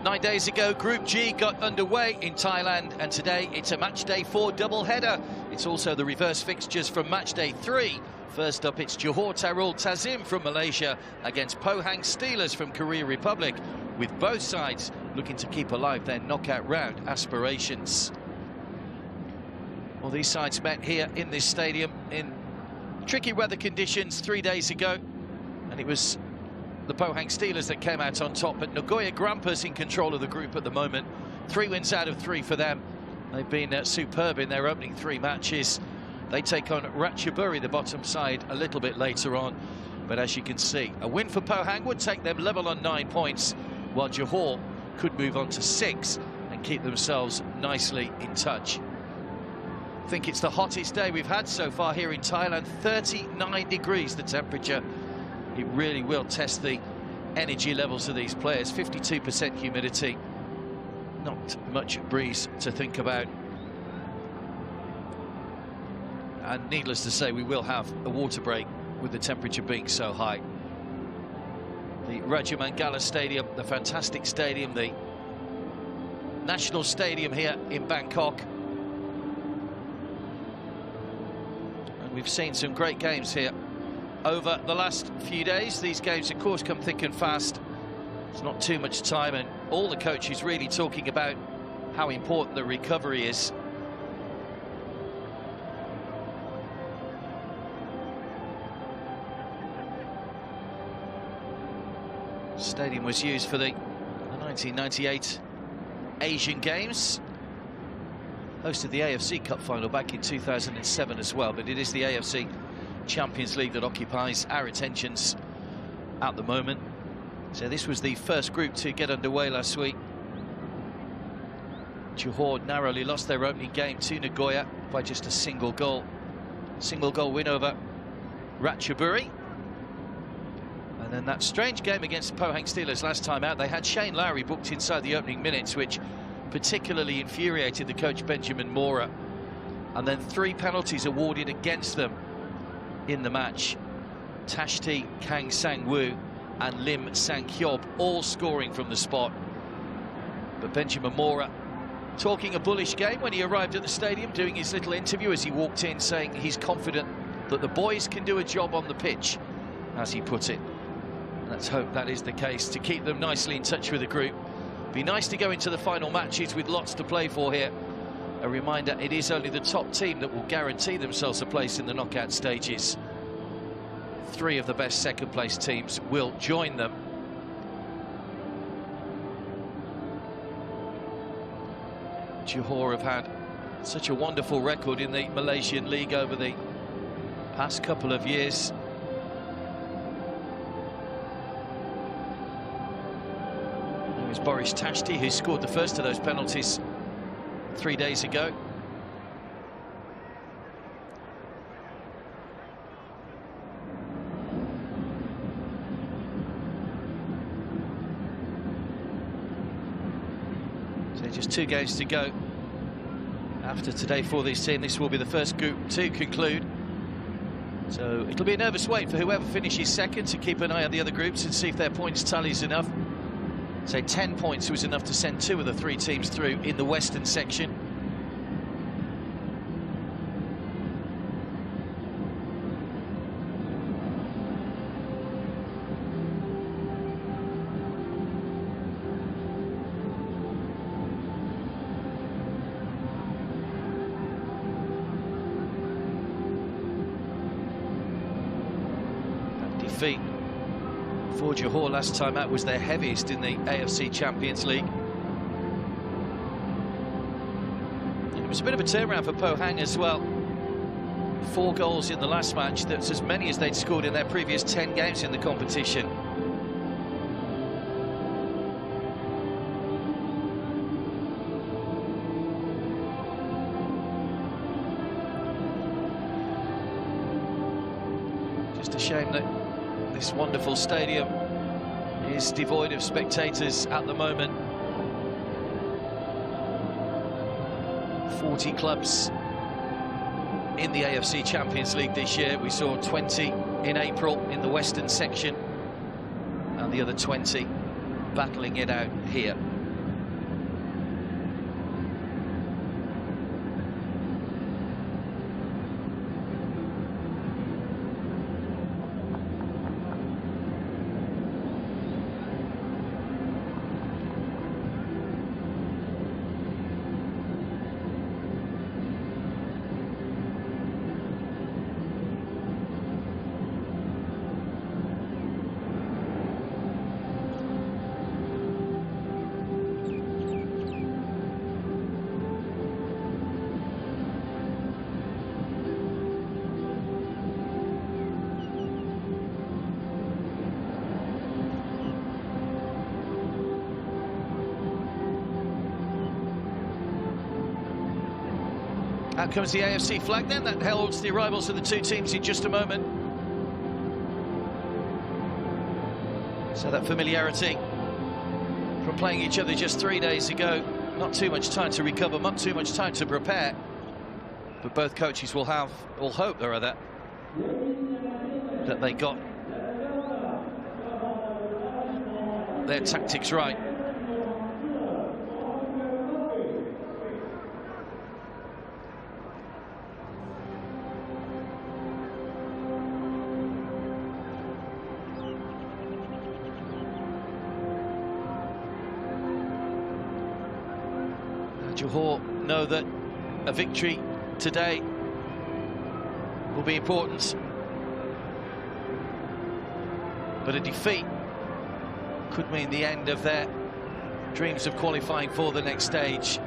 9 days ago, Group G got underway in Thailand, and today it's a match day 4 double-header. It's also the reverse fixtures from match day 3. First up, it's Johor Darul Tazim from Malaysia against Pohang Steelers from Korea Republic, with both sides looking to keep alive their knockout round aspirations. Well, these sides met here in this stadium in tricky weather conditions 3 days ago, and it was the Pohang Steelers that came out on top, but Nagoya Grampus in control of the group at the moment. 3 wins out of 3 for them. They've been superb in their opening 3 matches. They take on Ratchaburi, the bottom side, a little bit later on. But as you can see, a win for Pohang would take them level on 9 points, while Johor could move on to 6 and keep themselves nicely in touch. I think it's the hottest day we've had so far here in Thailand. 39 degrees the temperature. It really will test the energy levels of these players. 52% humidity, not much breeze to think about. And needless to say, we will have a water break with the temperature being so high. The Raja Mangala Stadium, the fantastic stadium, the national stadium here in Bangkok. And we've seen some great games here over the last few days. These games, of course, come thick and fast. There's not too much time, and all the coaches really talking about how important the recovery is. Stadium was used for the 1998 Asian Games. Hosted the AFC Cup final back in 2007 as well, but it is the AFC Champions League that occupies our attentions at the moment. So this was the first group to get underway last week. Johor narrowly lost their opening game to Nagoya by just a single goal. Single goal win over Ratchaburi. And then that strange game against the Pohang Steelers last time out, they had Shane Lowry booked inside the opening minutes, which particularly infuriated the coach Benjamin Mora. And then 3 penalties awarded against them in the match. Tashti Kang Sang-woo and Lim Sang-hyob all scoring from the spot. But Benjamin Mora talking a bullish game when he arrived at the stadium, doing his little interview as he walked in, saying he's confident that the boys can do a job on the pitch, as he put it. Let's hope that is the case to keep them nicely in touch with the group. Be nice to go into the final matches with lots to play for here. A reminder, it is only the top team that will guarantee themselves a place in the knockout stages. 3 of the best second-place teams will join them. Johor have had such a wonderful record in the Malaysian League over the past couple of years. It was Boris Tashti who scored the first of those penalties 3 days ago. So just 2 games to go after today for this team. This will be the first group to conclude. So it'll be a nervous wait for whoever finishes second to keep an eye on the other groups and see if their points tally is enough. So 10 points was enough to send 2 of the 3 teams through in the western section. That defeat for Johor last time out was their heaviest in the AFC Champions League. It was a bit of a turnaround for Pohang as well. 4 goals in the last match. That's as many as they'd scored in their previous 10 games in the competition. Just a shame that this wonderful stadium is devoid of spectators at the moment. 40 clubs in the AFC Champions League this year. We saw 20 in April in the western section, and the other 20 battling it out here. Out comes the AFC flag then, that heralds the arrivals of the two teams in just a moment. So that familiarity from playing each other just 3 days ago, not too much time to recover, not too much time to prepare. But both coaches will have, all hope there are that they got their tactics right. Johor know that a victory today will be important, but a defeat could mean the end of their dreams of qualifying for the next stage.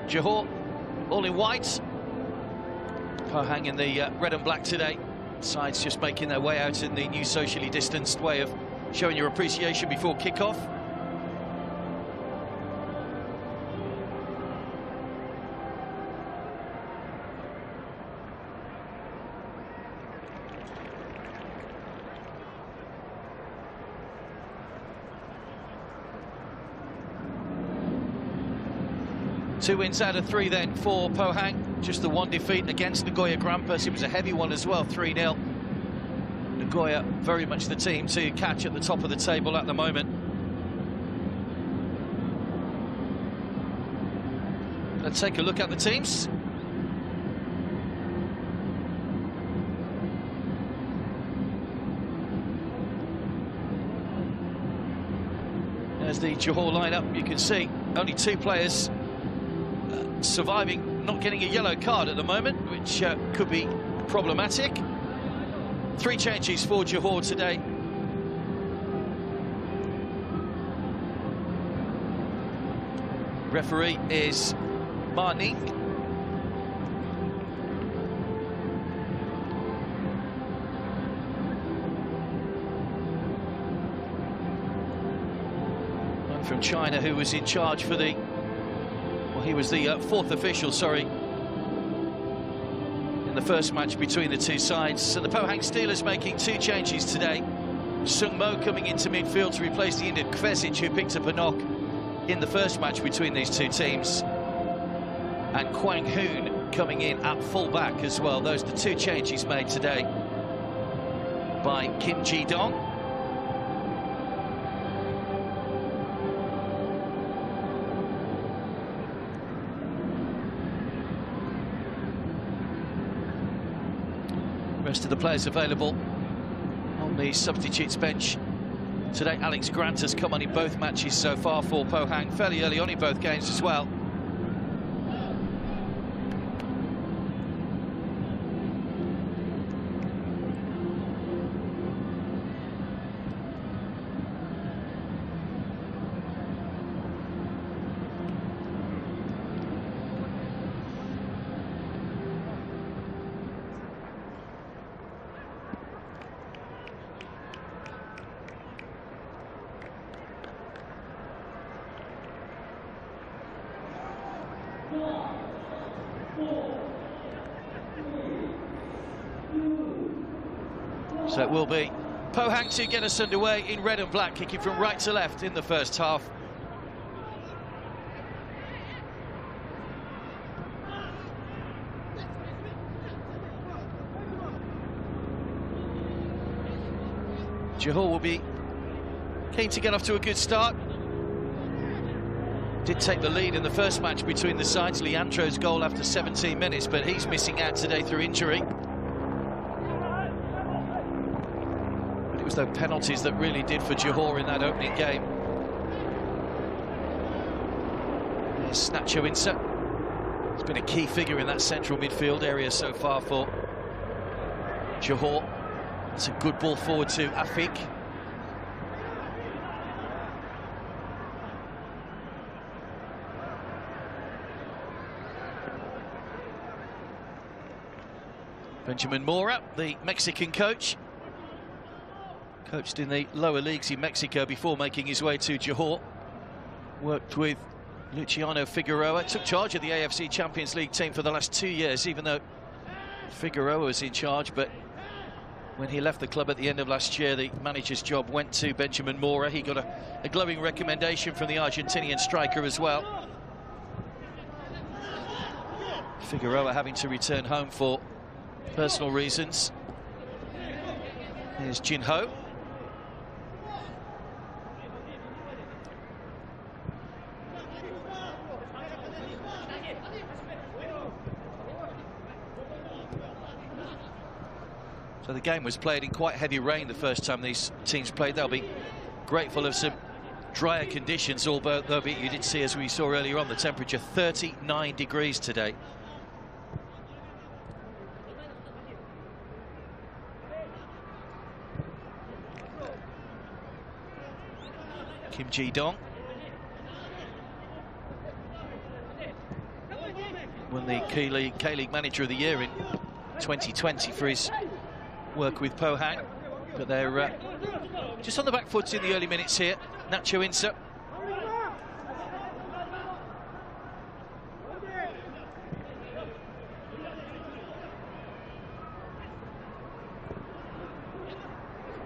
Johor all in white, Pohang in the red and black today. Sides just making their way out in the new socially distanced way of showing your appreciation before kick-off. Two wins out of three then for Pohang. Just the one defeat against Nagoya Grampus. It was a heavy one as well, 3-0. Nagoya very much the team to catch at the top of the table at the moment. Let's take a look at the teams. There's the Johor lineup. You can see only two players surviving, not getting a yellow card at the moment, which could be problematic. Three changes for Johor today. Referee is Ma Ning. One from China who was in charge for the he was the fourth official, sorry, in the first match between the two sides. So the Pohang Steelers making two changes today. Sung Mo coming into midfield to replace the Indian Kvesic, who picked up a knock in the first match between these two teams. And Kwang Hoon coming in at full-back as well. Those are the two changes made today by Kim Ji-dong. Rest of the players available on the substitutes bench today. Alex Grant has come on in both matches so far for Pohang, fairly early on in both games as well. So it will be Pohang to get us underway in red and black, kicking from right to left in the first half. Johor will be keen to get off to a good start. Did take the lead in the first match between the sides. Leandro's goal after 17 minutes, but he's missing out today through injury. But it was those penalties that really did for Johor in that opening game. There's Snacho Insa. He's been a key figure in that central midfield area so far for Johor. It's a good ball forward to Afik. Benjamin Mora, the Mexican coach, coached in the lower leagues in Mexico before making his way to Johor. Worked with Luciano Figueroa, took charge of the AFC Champions League team for the last 2 years, even though Figueroa was in charge. But when he left the club at the end of last year, the manager's job went to Benjamin Mora. He got a glowing recommendation from the Argentinian striker as well. Figueroa having to return home for personal reasons. Here's Jin Ho. So the game was played in quite heavy rain the first time these teams played. They'll be grateful of some drier conditions, although you did see, as we saw earlier on, the temperature 39 degrees today. Kim Ji-dong won the K-League Manager of the Year in 2020 for his work with Pohang, but they're just on the back foot in the early minutes here. Nacho Insa.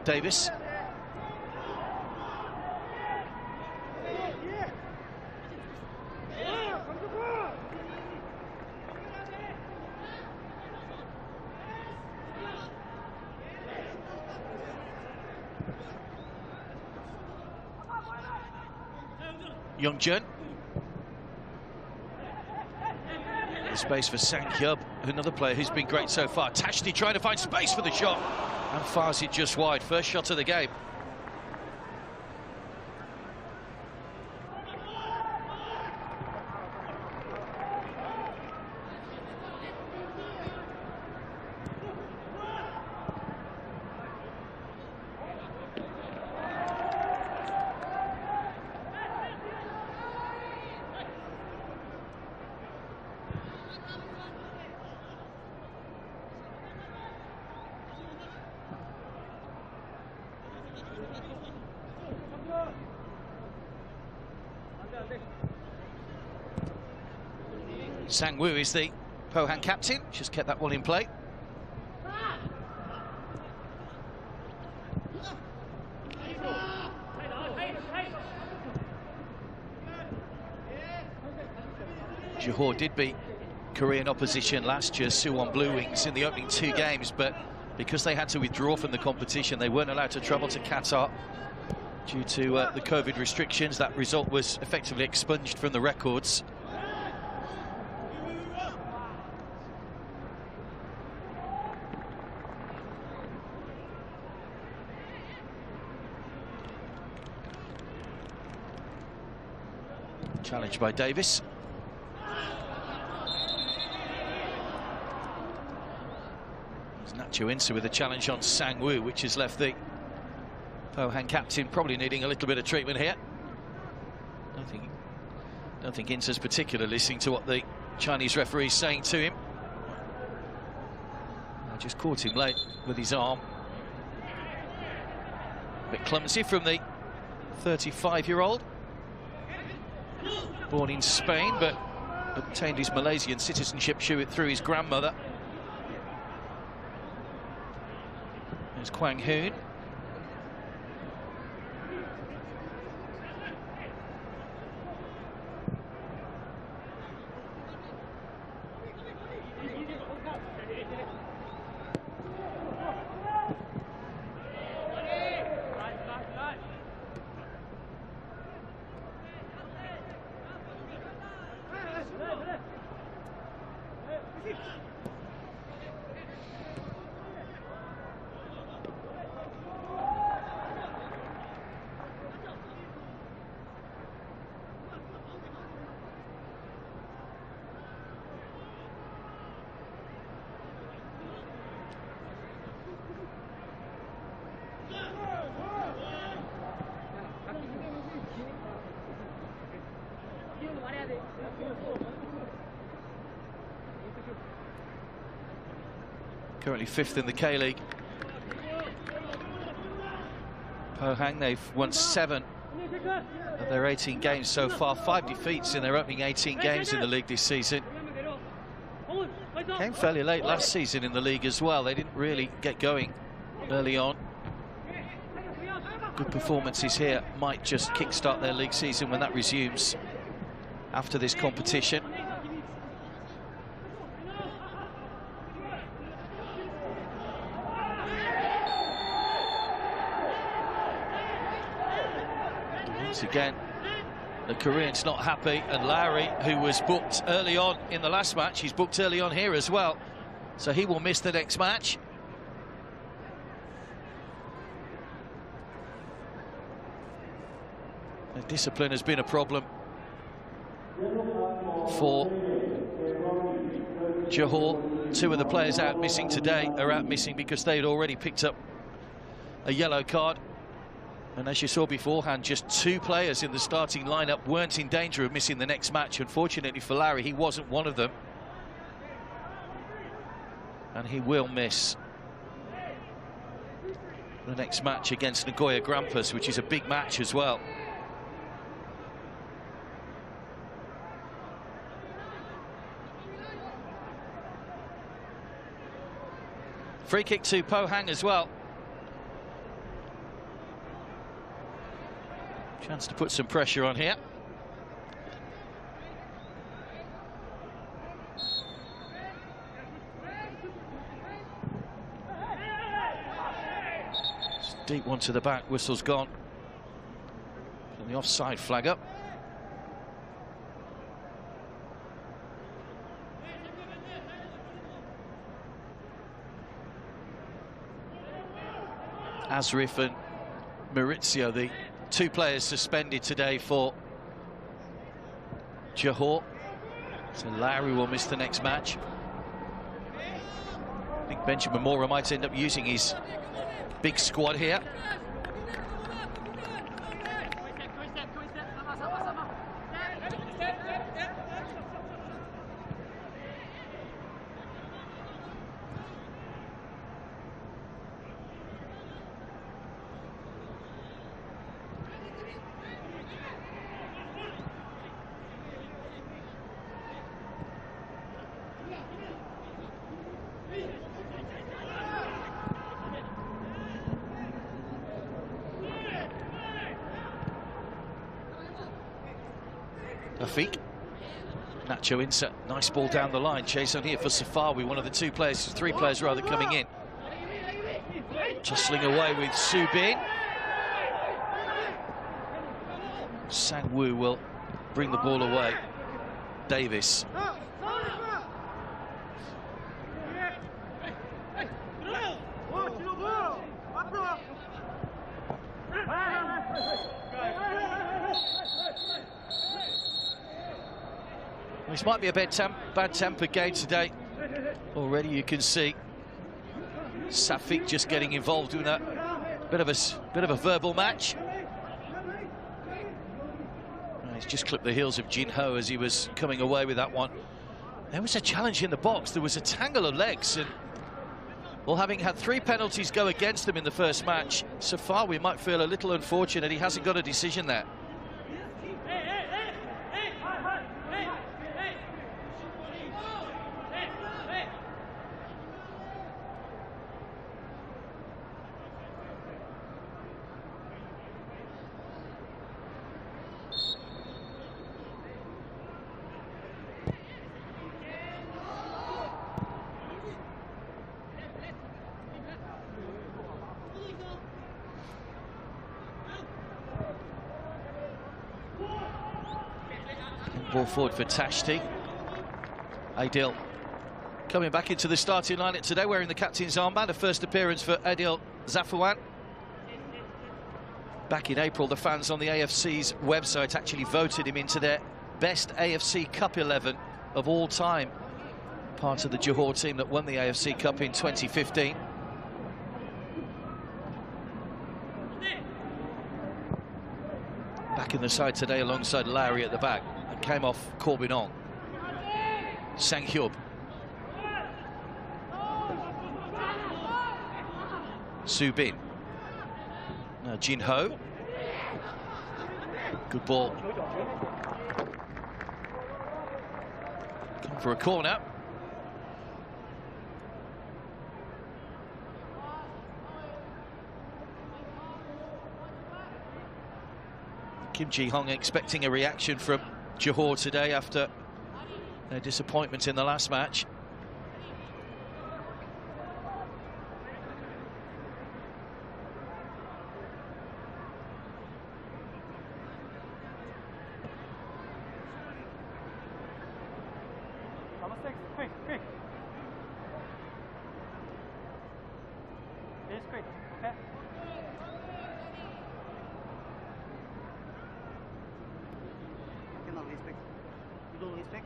Davis. Young-jun. The space for Sang Hyub, another player who's been great so far. Tashti trying to find space for the shot, and fires it just wide. First shot of the game. Sang Woo is the Pohang captain, just kept that one in play. Johor did beat Korean opposition last year, Suwon Blue Wings, in the opening 2 games, but because they had to withdraw from the competition, they weren't allowed to travel to Qatar due to the COVID restrictions. That result was effectively expunged from the records. Challenged by Davis. It's Nacho Insa with a challenge on Sang Woo, which has left the Pohang captain probably needing a little bit of treatment here. Don't think Insa's particularly listening to what the Chinese referee is saying to him. I just caught him late with his arm. A bit clumsy from the 35-year-old. Born in Spain, but obtained his Malaysian citizenship through his grandmother. There's Kwang Hoon. Currently 5th in the K-League. Pohang, they've won 7 of their 18 games so far. 5 defeats in their opening 18 games in the league this season. Came fairly late last season in the league as well. They didn't really get going early on. Good performances here might just kickstart their league season when that resumes after this competition. Once again, the Korean's not happy, and Lowry, who was booked early on in the last match, he's booked early on here as well, so he will miss the next match. The discipline has been a problem for Johor. 2 of the players out missing today are out missing because they had already picked up a yellow card. And as you saw beforehand, just 2 players in the starting lineup weren't in danger of missing the next match. Unfortunately for Larry, he wasn't one of them. And he will miss the next match against Nagoya Grampus, which is a big match as well. Free kick to Pohang as well. Chance to put some pressure on here. It's a deep one to the back, whistle's gone. And the offside flag up. Asrif and Maurizio, the 2 players suspended today for Johor. So Larry will miss the next match. I think Benjamin Mora might end up using his big squad here. Afiq. Nacho insert, nice ball down the line. Chase on here for Safawi, one of the 3 players rather coming in. Jostling away with Subin. Sang-woo will bring the ball away. Davis. This might be a bad-tempered game today. Already you can see Safik just getting involved in a bit of a verbal match. He's just clipped the heels of Jin Ho as he was coming away with that one. There was a challenge in the box. There was a tangle of legs, and well, having had 3 penalties go against them in the first match, so far we might feel a little unfortunate he hasn't got a decision there. Ball forward for Tashti. Adil coming back into the starting lineup today, wearing the captain's armband. A first appearance for Adil Zafawan. Back in April, the fans on the AFC's website actually voted him into their best AFC Cup 11 of all time. Part of the Johor team that won the AFC Cup in 2015. Back in the side today alongside Lowry at the back. And came off Corbinong. Sang-hyub. Subin. Now Jin Ho. Good ball. Come for a corner. Kim Ji-hong expecting a reaction from Johor today after their disappointment in the last match. Quick. It's quick, okay? Cannot respect. You don't respect?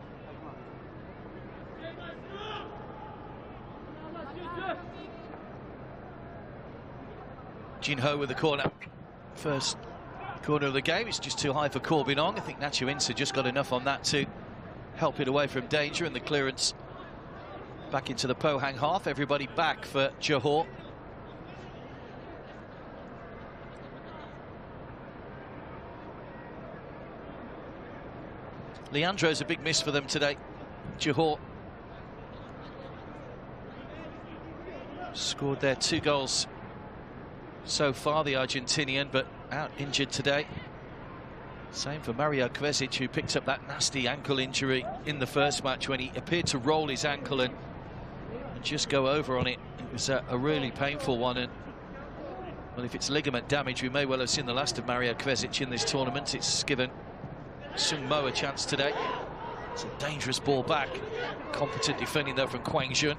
Jin Ho with the corner. First corner of the game. It's just too high for Corbinong. I think Nacho Insa just got enough on that to help it away from danger, and the clearance back into the Pohang half. Everybody back for Johor. Leandro's a big miss for them today. Johor scored their 2 goals so far, the Argentinian, but out injured today. Same for Mario Kvesic, who picked up that nasty ankle injury in the first match when he appeared to roll his ankle and just go over on it. It was a really painful one, and well, if it's ligament damage, we may well have seen the last of Mario Kvesic in this tournament. It's given Sung Mo a chance today. It's a dangerous ball back. Competent defending though from Kwang Jun.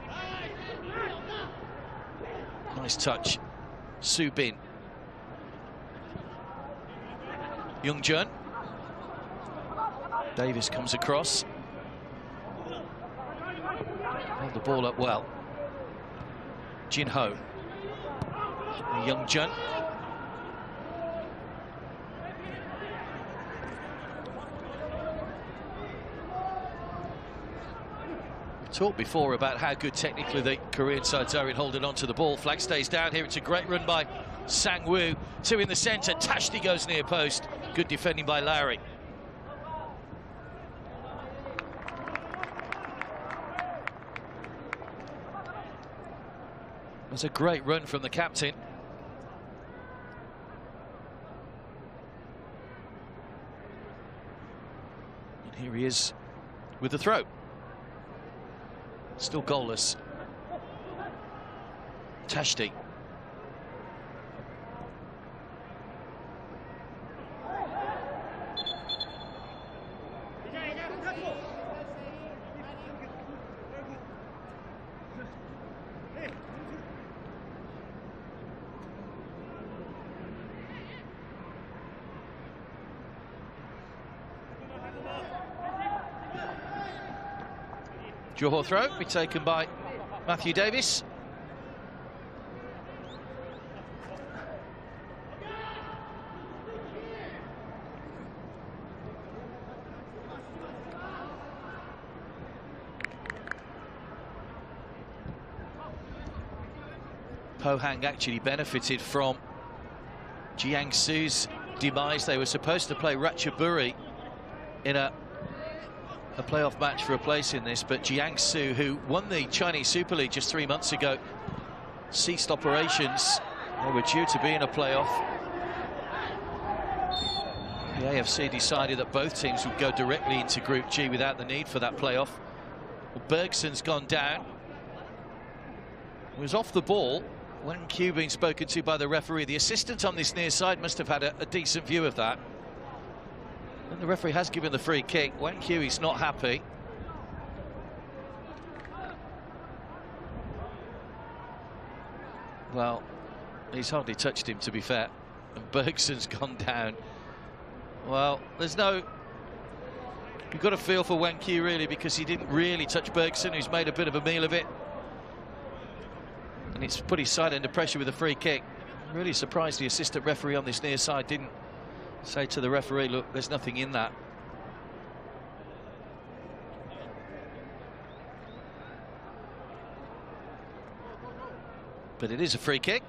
Nice touch. Subin. Young Jun. Davis comes across. Held the ball up well. Jin Ho. Young Jun. Talked before about how good technically the Korean sides are in holding on to the ball. Flag stays down here. It's a great run by Sang-woo. 2 in the centre. Tashti goes near post. Good defending by Lowry. That's a great run from the captain. And here he is with the throw. Still goalless. Tashti. Johor throw, be taken by Matthew Davis. Pohang actually benefited from Jiangsu's demise. They were supposed to play Ratchaburi in a playoff match for a place in this, but Jiangsu, who won the Chinese Super League just 3 months ago, ceased operations. They were due to be in a playoff. The AFC decided that both teams would go directly into Group G without the need for that playoff. Well, Bergson's gone down. He was off the ball when Q being spoken to by the referee. The assistant on this near side must have had a decent view of that. And the referee has given the free kick. Wan Q, not happy. Well, he's hardly touched him, to be fair. And Bergson's gone down. Well, there's no... You've got to feel for Wan Q, really, because he didn't really touch Bergson, who's made a bit of a meal of it. And it's put his side under pressure with a free kick. I'm really surprised the assistant referee on this near side didn't say to the referee, look, there's nothing in that. But it is a free kick.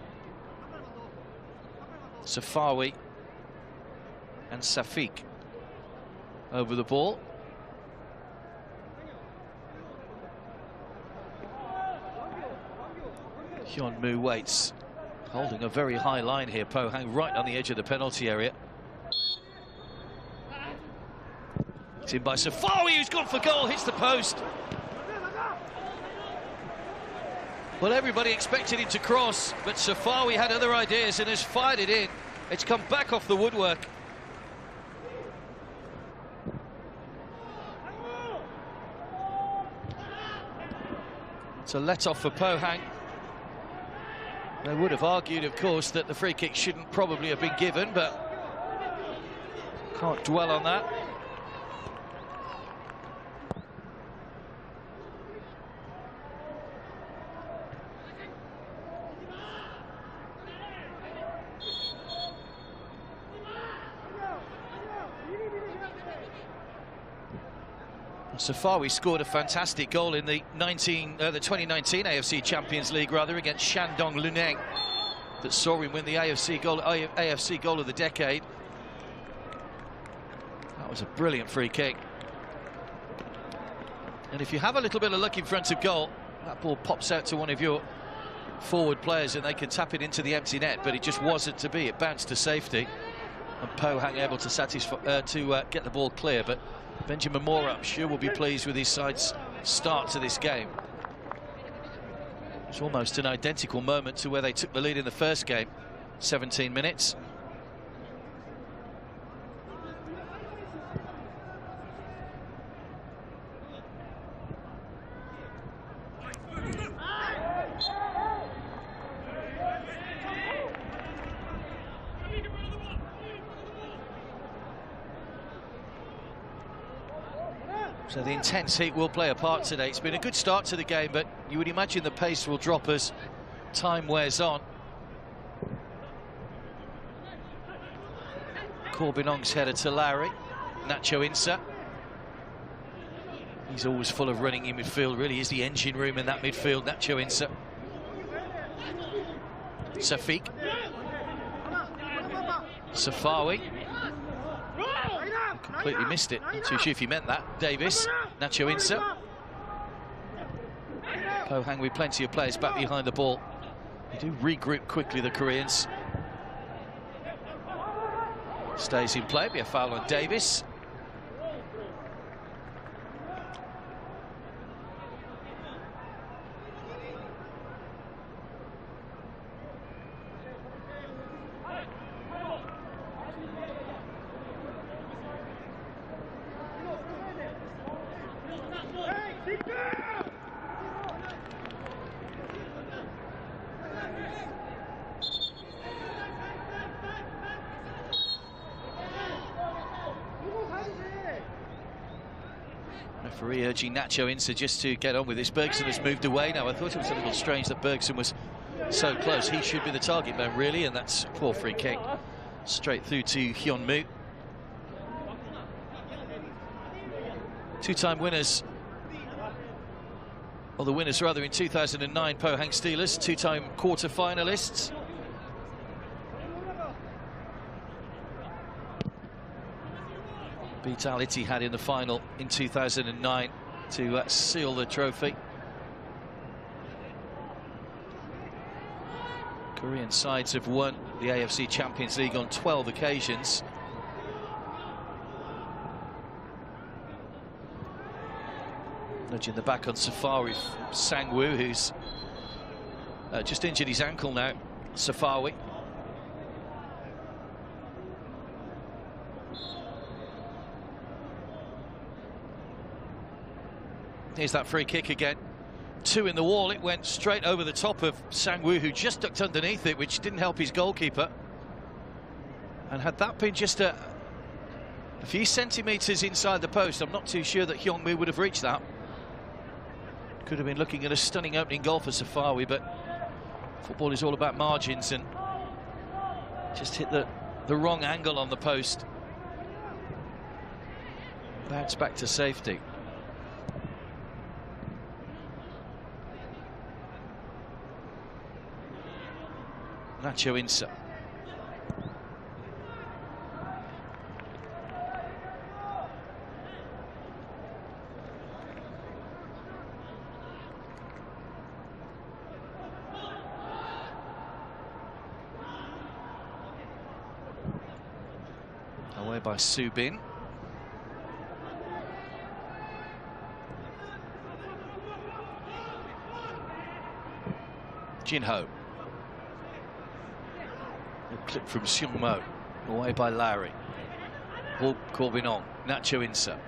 Safawi and Safiq over the ball. Hyun-Moo waits, holding a very high line here. Pohang right on the edge of the penalty area. It's in by Safawi, who's gone for goal, hits the post. Well, everybody expected him to cross, but Safawi had other ideas and has fired it in. It's come back off the woodwork. It's a let-off for Pohang. They would have argued, of course, that the free kick shouldn't probably have been given, but can't dwell on that. Safawi scored a fantastic goal in the 2019 AFC Champions League, against Shandong Luneng, that saw him win the AFC goal of the decade. That was a brilliant free kick. And if you have a little bit of luck in front of goal, that ball pops out to one of your forward players and they can tap it into the empty net, but it just wasn't to be. It bounced to safety, and Pohang able to get the ball clear. But Benjamin Moore, I'm sure, will be pleased with his side's start to this game. It's almost an identical moment to where they took the lead in the first game, 17 minutes. So the intense heat will play a part today. It's been a good start to the game, but you would imagine the pace will drop as time wears on. Corbinong's header to Lowry. Nacho Insa. He's always full of running in midfield, really is the engine room in that midfield, Nacho Insa. Safiq. Safawi. Completely missed it. Not too sure if he meant that. Davis, Nacho Insa. Pohang with plenty of players back behind the ball. They do regroup quickly, the Koreans. Stays in play, be a foul on Davis. Referee urging Nacho Insa just to get on with this. Bergson has moved away now. I thought it was a little strange that Bergson was so close. He should be the target man, really, and that's a poor free kick. Straight through to Hyun-Moo. Two-time winners, or the winners rather, in 2009, Pohang Steelers, two-time quarter-finalists. Beat Al Ittihad in the final in 2009 to seal the trophy. Korean sides have won the AFC Champions League on 12 occasions. Nudging the back on Safawi, Sang-woo, who's just injured his ankle now. Safawi. Here's that free kick again. Two in the wall. It went straight over the top of Sang-woo, who just ducked underneath it, which didn't help his goalkeeper. And had that been just a few centimetres inside the post, I'm not too sure that Hyun-Moo would have reached that. Could have been looking at a stunning opening goal for Safawi, but football is all about margins, and just hit the wrong angle on the post. Bounce back to safety. Nacho Insa. Away by Subin. Jinho. A clip from Seung Mo. Away by Lowry. Ball Corbinon. Nacho Insa.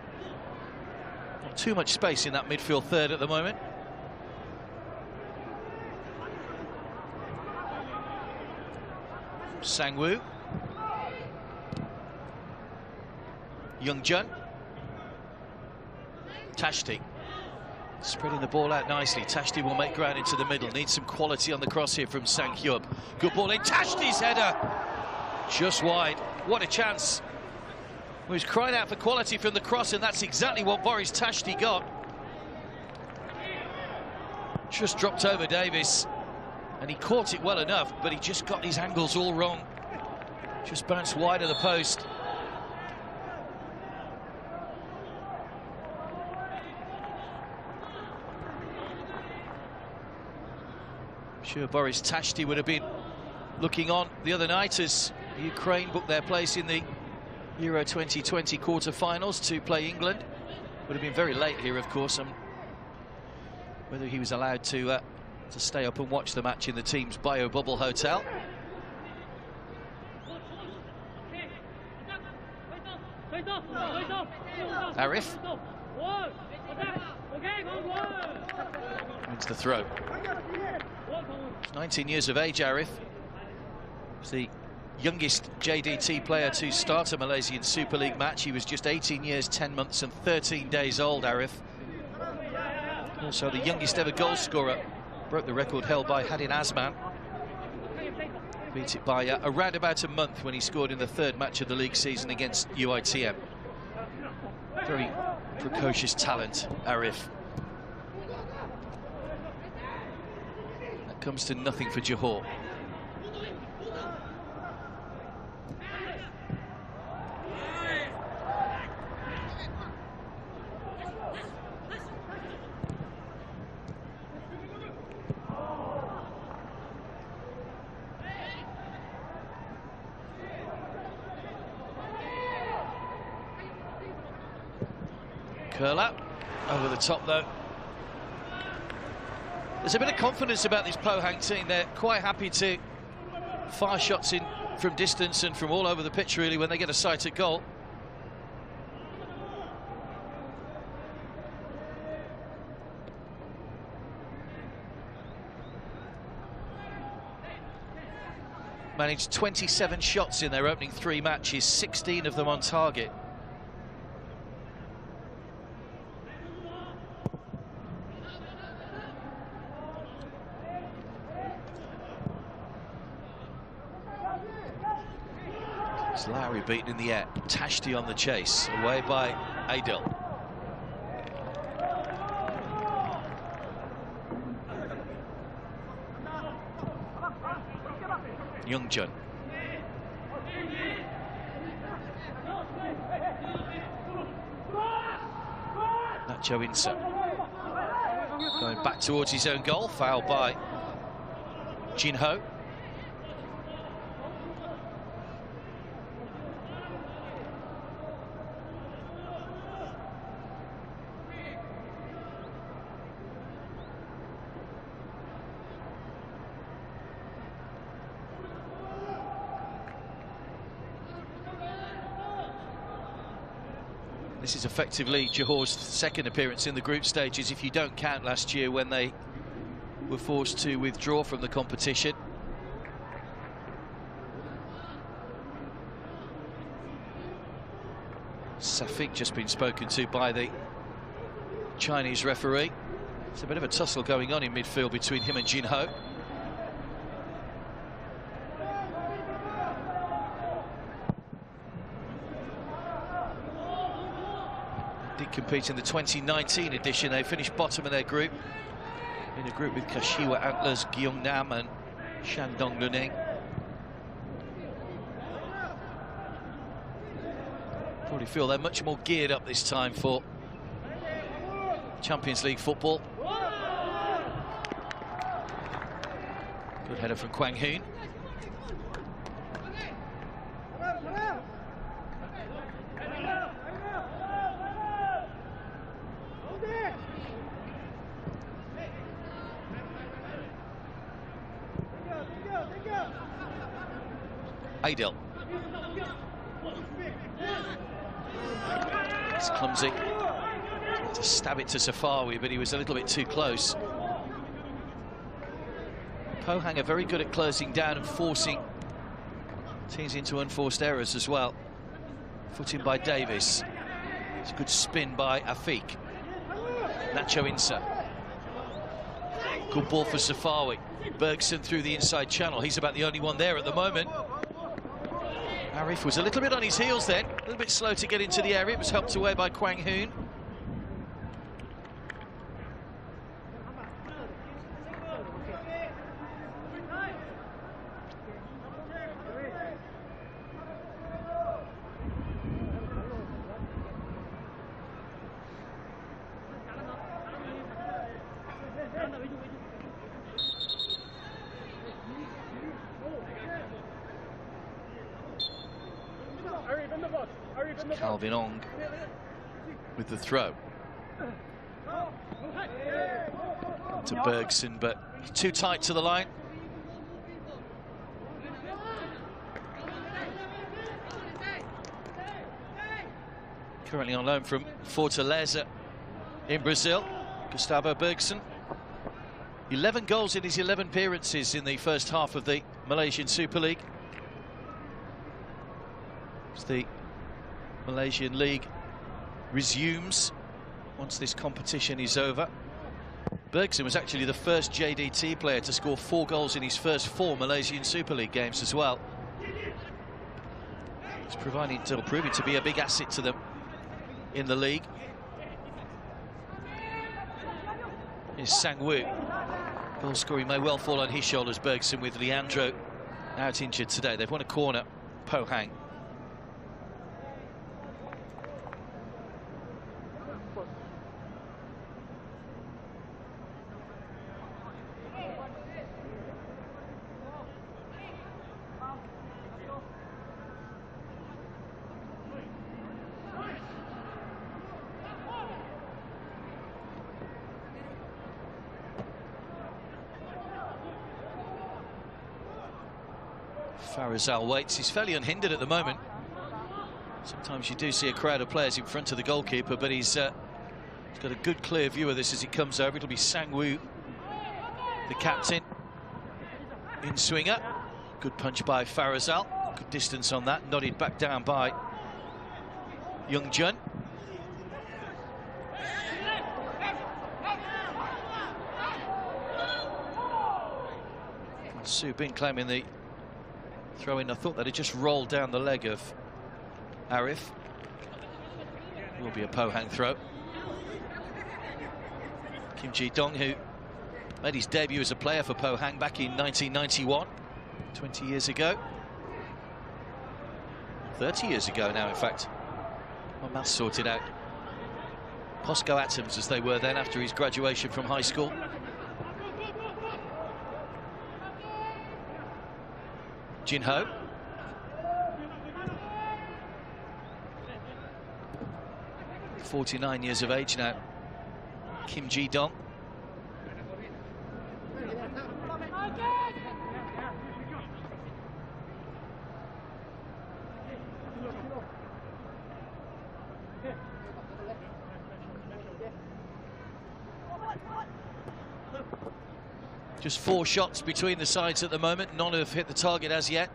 Not too much space in that midfield third at the moment. Sangwoo. Youngjun. Tashti. Spreading the ball out nicely. Tashti will make ground into the middle. Needs some quality on the cross here from Sang Hyub. Good ball in. Tashti's header. Just wide. What a chance. He was crying out for quality from the cross, and that's exactly what Boris Tashti got. Just dropped over Davis. And he caught it well enough, but he just got his angles all wrong. Just bounced wide of the post. I'm sure Boris Tashti would have been looking on the other night as Ukraine booked their place in the Euro 2020 quarter-finals to play England. Would have been very late here, of course. Whether he was allowed to stay up and watch the match in the team's bio bubble hotel. Arif wins the throw. He's 19 years of age, Arif. He's the youngest JDT player to start a Malaysian Super League match. He was just 18 years, 10 months and 13 days old, Arif. Also the youngest ever goal scorer. Broke the record held by Hadin Azman. Beat it by around about a month when he scored in the third match of the league season against UITM. Very precocious talent, Arif. That comes to nothing for Johor. Curler over the top though. There's a bit of confidence about this Pohang team. They're quite happy to fire shots in from distance and from all over the pitch really when they get a sight at goal. Managed 27 shots in their opening 3 matches, 16 of them on target. It's Lowry beaten in the air. Tashti on the chase. Away by Adil. Youngjun. Nacho Insa. Going back towards his own goal. Foul by Jinho. This is effectively Johor's second appearance in the group stages, if you don't count last year when they were forced to withdraw from the competition. Safik just been spoken to by the Chinese referee. There's a bit of a tussle going on in midfield between him and Jinho. Did compete in the 2019 edition. They finished bottom of their group, in a group with Kashiwa Antlers, Gyeongnam and Shandong Luneng. Probably feel they're much more geared up this time for Champions League football. Good header from Kwang Hoon. Adil. It's clumsy. To stab it to Safawi, but he was a little bit too close. Pohang are very good at closing down and forcing teams into unforced errors as well. Footing by Davis. It's a good spin by Afiq. Nacho Insa. Good ball for Safawi. Bergson through the inside channel. He's about the only one there at the moment. Arif was a little bit on his heels then. A little bit slow to get into the area. It was helped away by Kwang Hoon. Calvin Ong with the throw. To Bergson, but too tight to the line. Currently on loan from Fortaleza in Brazil, Gustavo Bergson. 11 goals in his 11 appearances in the first half of the Malaysian Super League. It's the Malaysian League resumes once this competition is over. Bergson was actually the first JDT player to score 4 goals in his first 4 Malaysian Super League games as well. He's proving to be a big asset to them in the league. Here's Sang-woo. Goal scoring may well fall on his shoulders, Bergson, with Leandro out injured today. They've won a corner, Pohang. Farazal waits. He's fairly unhindered at the moment. Sometimes you do see a crowd of players in front of the goalkeeper, but he's got a good clear view of this as he comes over. It'll be Sang-woo, the captain, in swinger. Good punch by Farazal. Good distance on that. Nodded back down by Young Jun. Su Bin claiming the throw-in. I thought that it just rolled down the leg of Arif. Will be a Pohang throw. Kim Ji-dong, who made his debut as a player for Pohang back in 1991, 20 years ago. 30 years ago now, in fact. My maths sorted out. Posco Atoms, as they were then after his graduation from high school. Jin Ho. (49 years of age now). Kim Ji-dong. Just 4 shots between the sides at the moment. None have hit the target as yet.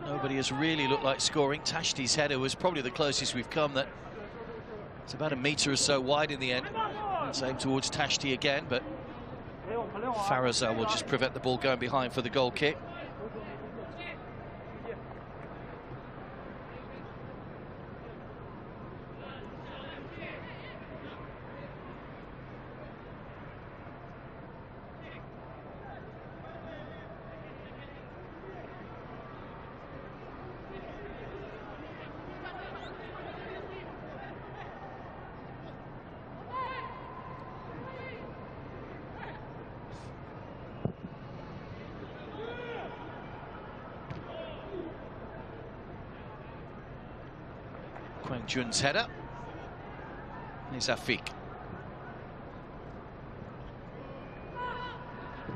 Nobody has really looked like scoring. Tashti's header was probably the closest we've come. That it's about a metre or so wide in the end. Let's aim towards Tashti again, but Farazal will just prevent the ball going behind for the goal kick. Kwang Jun's header. Here's Afiq.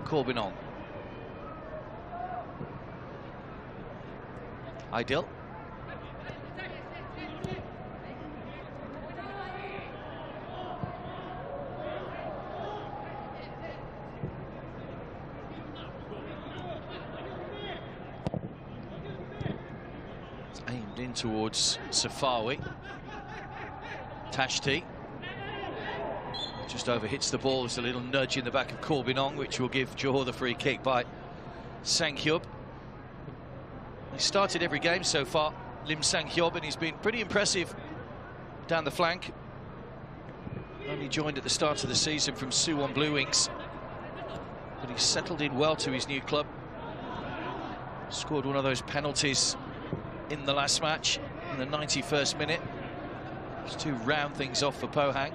Corbin on. Ideal. Aimed in towards Safawi. Tashti just overhits the ball. There's a little nudge in the back of Corbinong, which will give Johor the free kick by Sang-hyub. He started every game so far, Lim Sang-hyub, and he's been pretty impressive down the flank. Only joined at the start of the season from Suwon Blue Wings, but he's settled in well to his new club. Scored one of those penalties in the last match in the 91st minute, just to round things off for Pohang.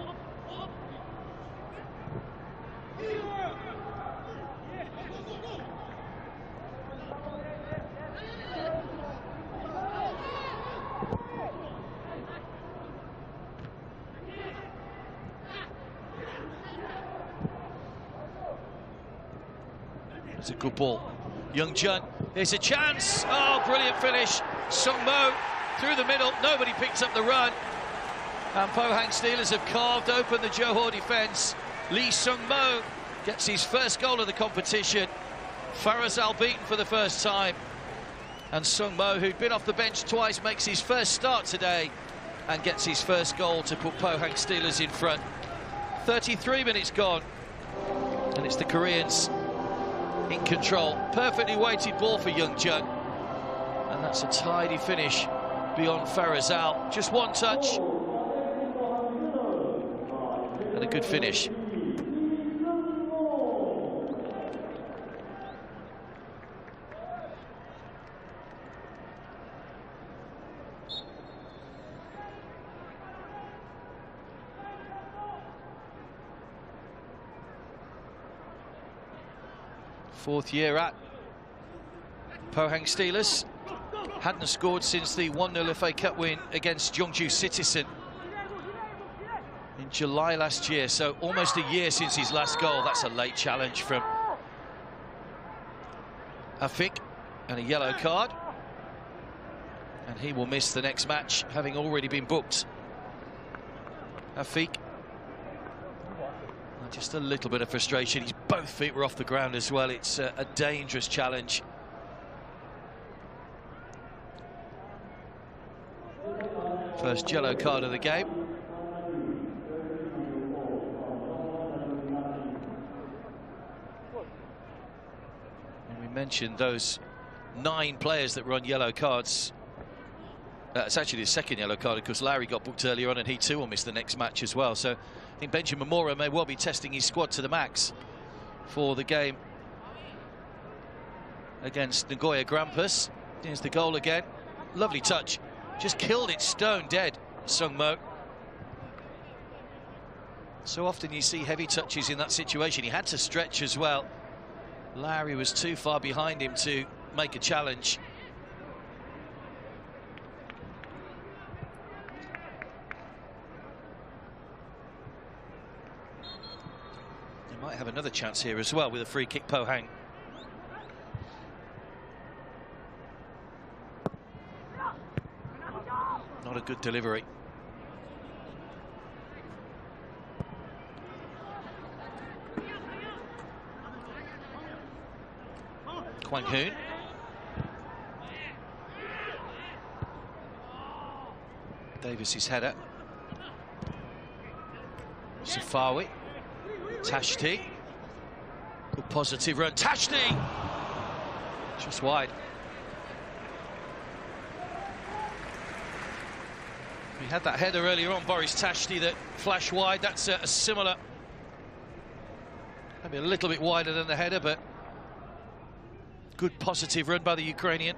It's a good ball. Young Jun, here's a chance. Oh, brilliant finish. Sung Mo through the middle. Nobody picked up the run. And Pohang Steelers have carved open the Johor defence. Lee Sung Mo gets his first goal of the competition. Farazal beaten for the first time. And Sung Mo, who'd been off the bench twice, makes his first start today and gets his first goal to put Pohang Steelers in front. 33 minutes gone. And it's the Koreans in control. Perfectly weighted ball for Young Jun. And that's a tidy finish beyond Farazal. Just one touch. And a good finish. Fourth year at Pohang Steelers. Hadn't scored since the 1-0 FA Cup win against Jeongju Citizen in July last year, so almost a year since his last goal. That's a late challenge from Afik, and a yellow card. And he will miss the next match, having already been booked. Afik. Just a little bit of frustration. Both feet were off the ground as well. It's a dangerous challenge. First yellow card of the game. And we mentioned those 9 players that were on yellow cards. It's actually the second yellow card because Larry got booked earlier on and he too will miss the next match as well. So I think Benjamin Mora may well be testing his squad to the max for the game against Nagoya Grampus. Here's the goal again. Lovely touch. Just killed it stone dead, Sung Mo. So often you see heavy touches in that situation. He had to stretch as well. Larry was too far behind him to make a challenge. They might have another chance here as well with a free kick, Pohang. Not a good delivery. Kwang Hoon. Davis's header. Safawi. Tashti. Good positive run. Tashti! Just wide. We had that header earlier on, Boris Tashti, that flashed wide. That's a similar, maybe a little bit wider than the header, but good positive run by the Ukrainian.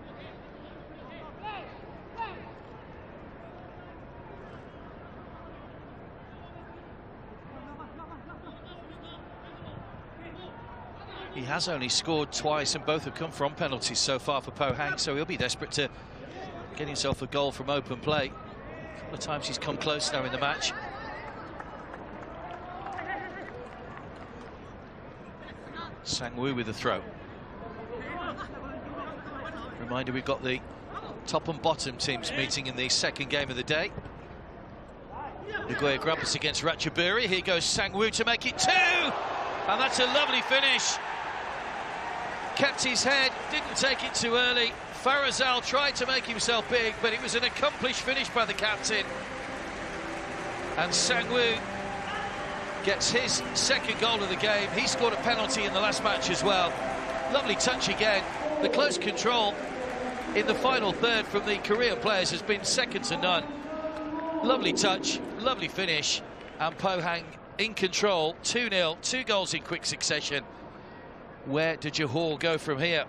He has only scored twice and both have come from penalties so far for Pohang, so he'll be desperate to get himself a goal from open play. A couple of times he's come close now in the match. Sang-woo with the throw. Reminder, we've got the top and bottom teams meeting in the second game of the day. Nagoya Grampus against Ratchaburi. Here goes Sang-woo to make it 2, and that's a lovely finish. Kept his head, didn't take it too early. Farazal tried to make himself big, but it was an accomplished finish by the captain. And Sang-woo gets his second goal of the game. He scored a penalty in the last match as well. Lovely touch again. The close control in the final third from the Korean players has been second to none. Lovely touch, lovely finish, and Pohang in control. 2-0, 2 goals in quick succession. Where did Johor go from here?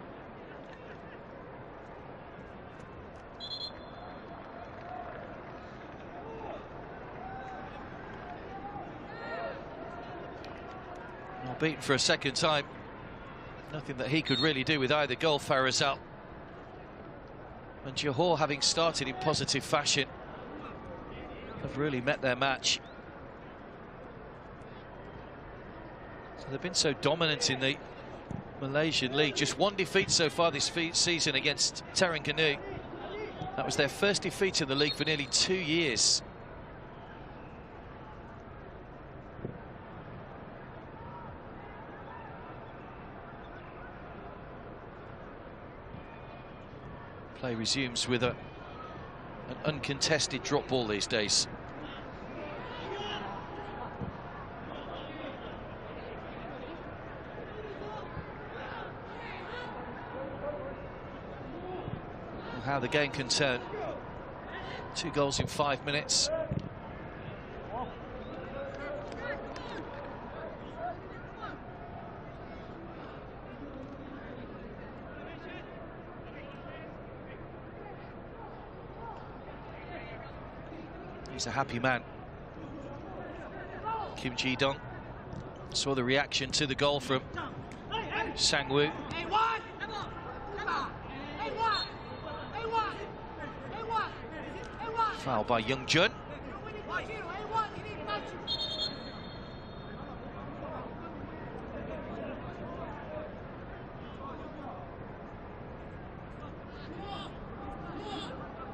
Well, beaten for a second time. Nothing that he could really do with either goal, Farazal. And Johor, having started in positive fashion, have really met their match. So they've been so dominant in the Malaysian League. Just 1 defeat so far this season against Terengganu. That was their first defeat in the league for nearly 2 years. Play resumes with an uncontested drop ball these days. Well, how the game can turn. 2 goals in 5 minutes. He's a happy man. Kim Ji-dong saw the reaction to the goal from Sang-woo. Foul by Young Jun.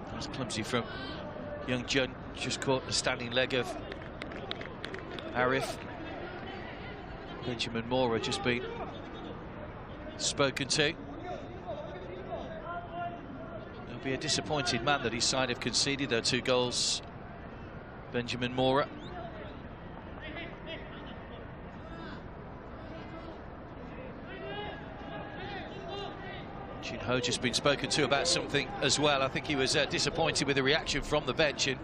That was clumsy from Young Jun. Just caught the standing leg of Arif. Benjamin Mora just been spoken to. He'll be a disappointed man that his side have conceded their 2 goals. Benjamin Mora. Jin Ho just been spoken to about something as well. I think he was disappointed with the reaction from the bench and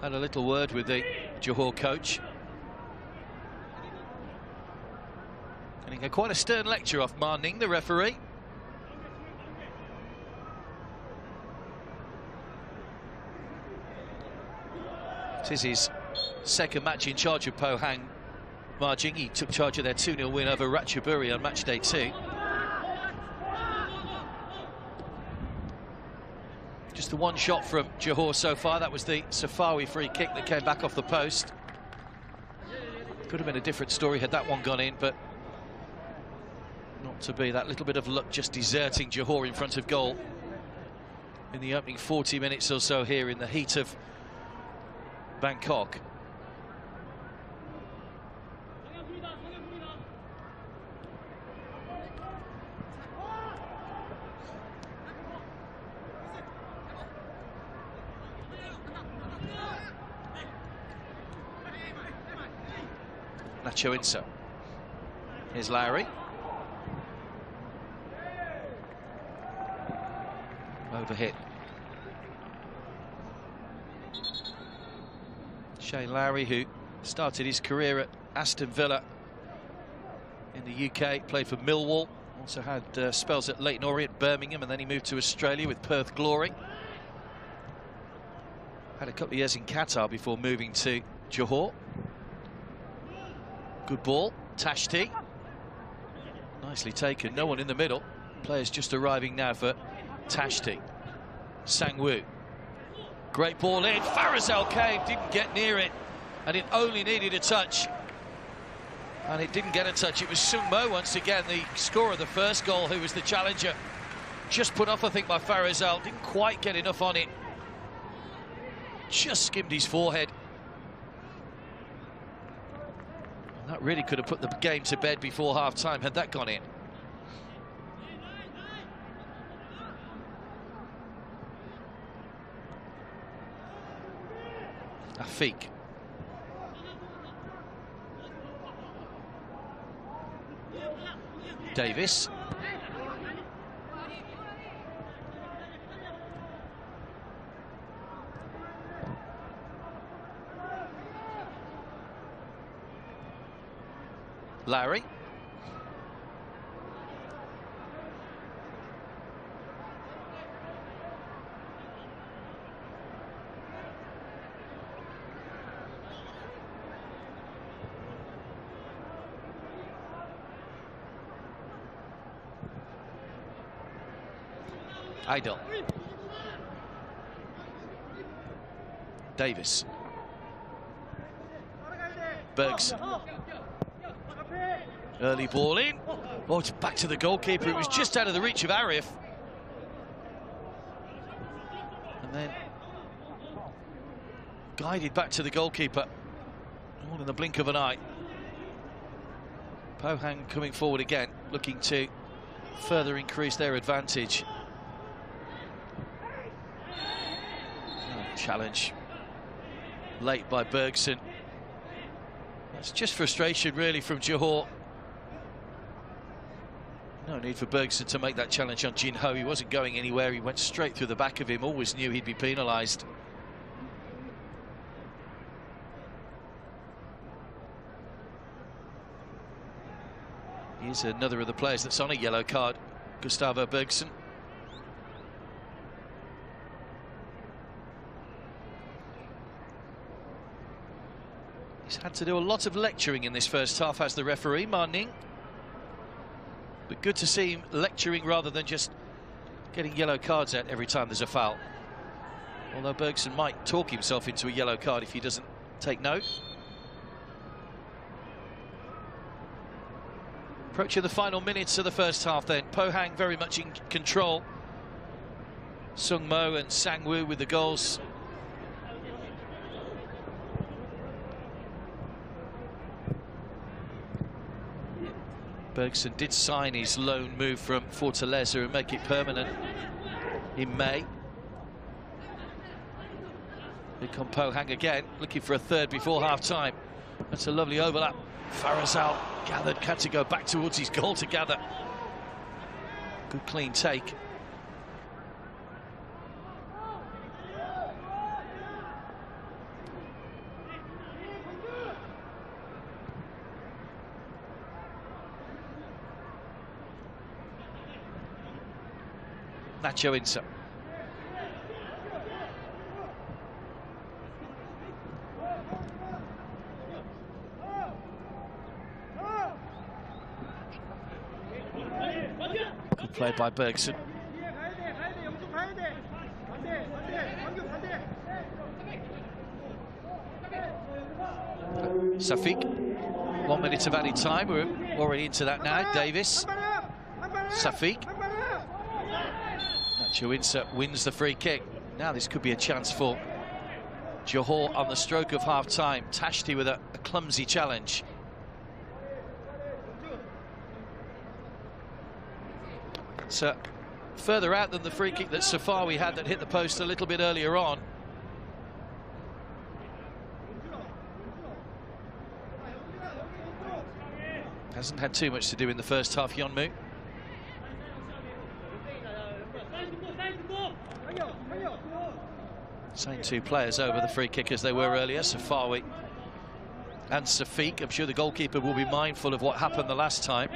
had a little word with the Johor coach. Getting quite a stern lecture off Ma Ning, the referee. It is his second match in charge of Pohang. Ma Jing, he took charge of their 2-0 win over Ratchaburi on match day 2. Just the 1 shot from Johor so far. That was the Safawi free kick that came back off the post. Could have been a different story had that one gone in, but not to be. That little bit of luck just deserting Johor in front of goal in the opening 40 minutes or so here in the heat of Bangkok. Nacho Insa. Here's Lowry. Overhit. Shane Lowry, who started his career at Aston Villa in the UK, played for Millwall, also had spells at Leyton Orient, Birmingham, and then he moved to Australia with Perth Glory. Had a couple of years in Qatar before moving to Johor. Good ball, Tashti. Nicely taken, no one in the middle. Players just arriving now for Tashti. Sang-woo. Great ball in, Farazal came, didn't get near it, and it only needed a touch. And it didn't get a touch, it was Sung Mo once again, the scorer of the first goal, who was the challenger. Just put off, I think, by Farazal. Didn't quite get enough on it. Just skimmed his forehead. And that really could have put the game to bed before half-time had that gone in. Afiq. Davis. Larry. Idol. Davis. Bergson. Early ball in. Oh, it's back to the goalkeeper. It was just out of the reach of Arif. And then guided back to the goalkeeper. All in the blink of an eye. Pohang coming forward again, looking to further increase their advantage. Challenge late by Bergson. It's just frustration really from Johor. No need for Bergson to make that challenge on Jin Ho. He wasn't going anywhere. He went straight through the back of him. Always knew he'd be penalised. Here's another of the players that's on a yellow card, Gustavo Bergson. He's had to do a lot of lecturing in this first half, as the referee, Ma Ning. But good to see him lecturing rather than just getting yellow cards out every time there's a foul. Although Bergson might talk himself into a yellow card if he doesn't take note. Approaching the final minutes of the first half then. Pohang very much in control. Sung Mo and Sang Woo with the goals. Bergson did sign his loan move from Fortaleza and make it permanent in May. Here come Pohang again, looking for a third before half-time. That's a lovely overlap. Farazal gathered, had to go back towards his goal to gather. Good clean take. Nacho Insa. Good play by Bergson. Safiq. 1 minute of added time. We're already into that now. Davis. Safiq. Nacho Insa wins the free kick. Now this could be a chance for Johor on the stroke of half-time. Tashti with a clumsy challenge. It's further out than the free kick that Safawi had that hit the post a little bit earlier on. Hasn't had too much to do in the first half, Yeonmu. Same two players over the free kick as they were earlier, Safawi and Safiq. I'm sure the goalkeeper will be mindful of what happened the last time.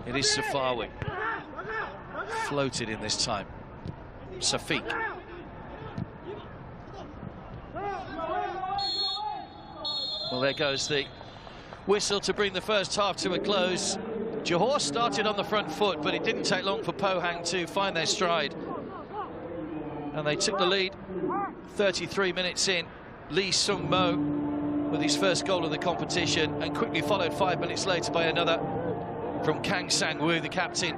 It is Safawi. Floated in this time. Safiq. Well, there goes the whistle to bring the first half to a close. Johor started on the front foot, but it didn't take long for Pohang to find their stride. And they took the lead 33 minutes in. Lee Sung Mo with his first goal of the competition, and quickly followed 5 minutes later by another from Kang Sang-woo, the captain.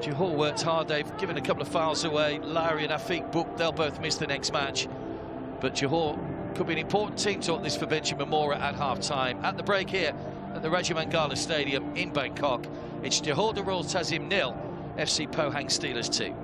Johor worked hard, they've given a couple of fouls away. Lowry and Afiq booked, they'll both miss the next match. But Johor could be an important team to this for Benjamin Mamora at half-time. At the break here at the Raja Mangala Stadium in Bangkok, it's Johor Darul Tazim 0, FC Pohang Steelers 2.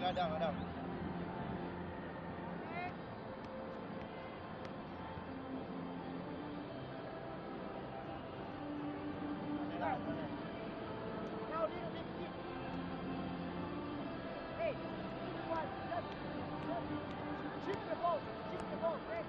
Kadang. Now little bit deep. Hey, this one, just chip the ball, okay?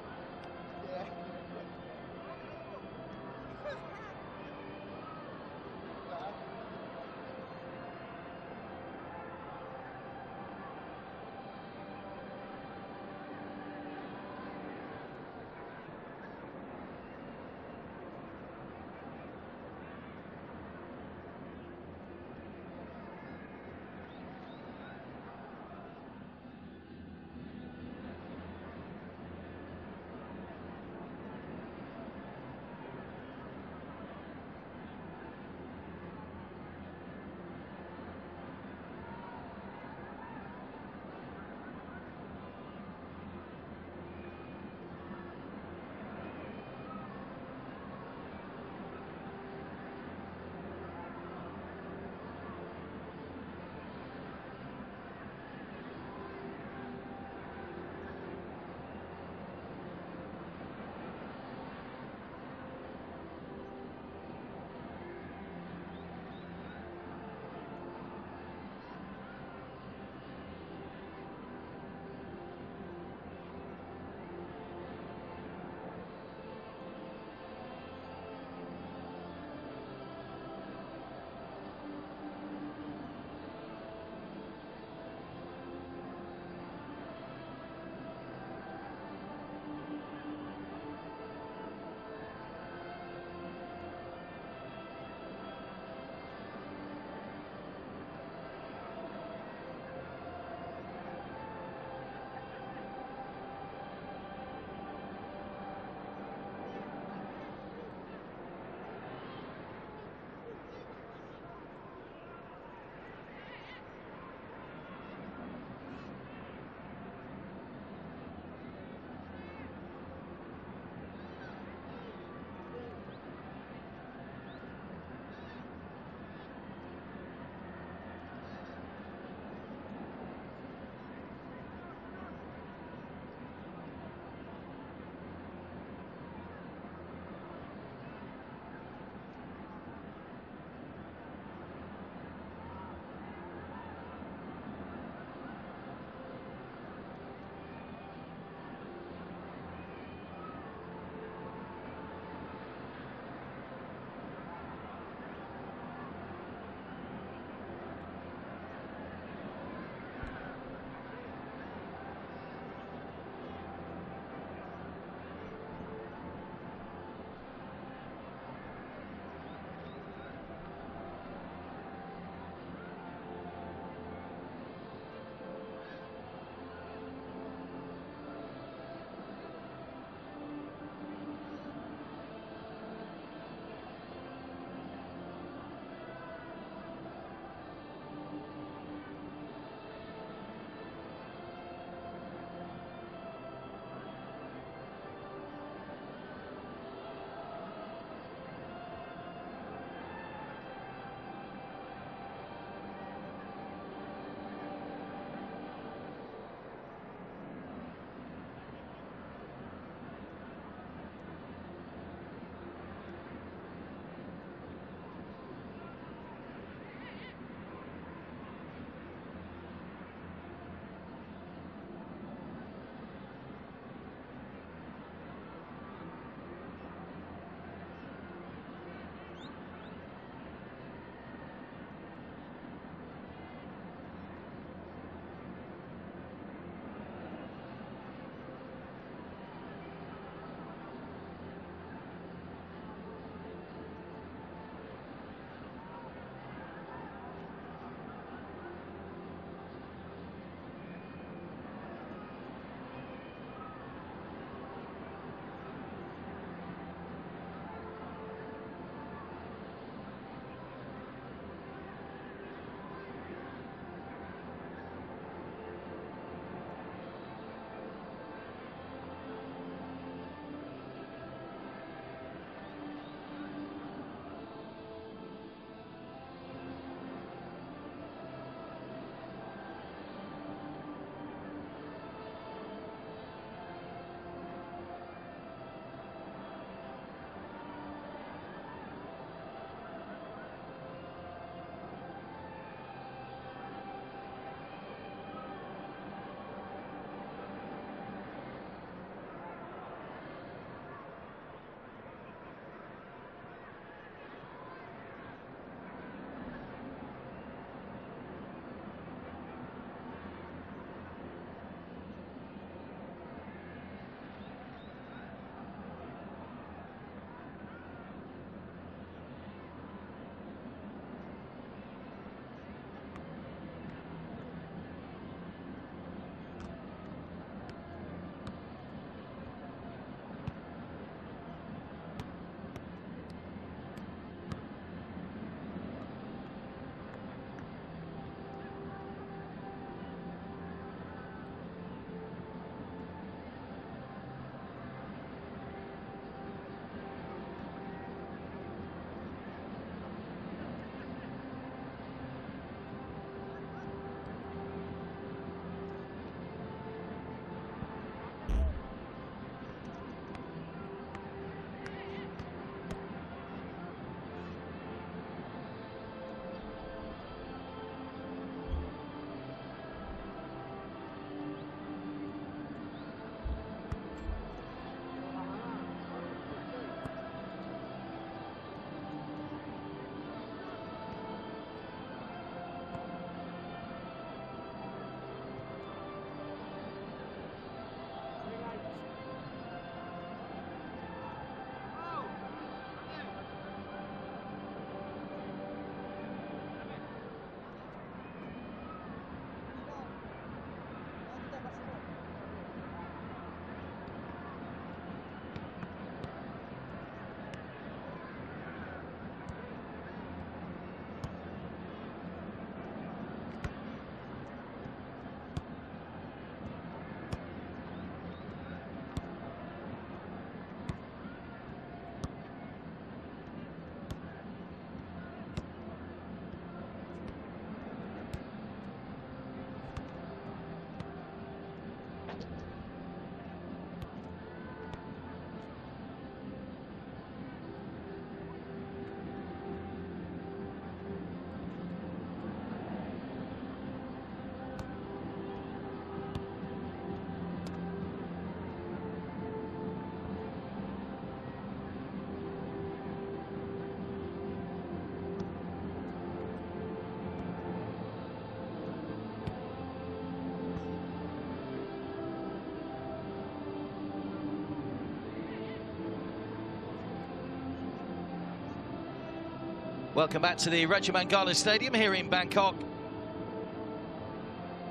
Welcome back to the Rajamangala Stadium here in Bangkok.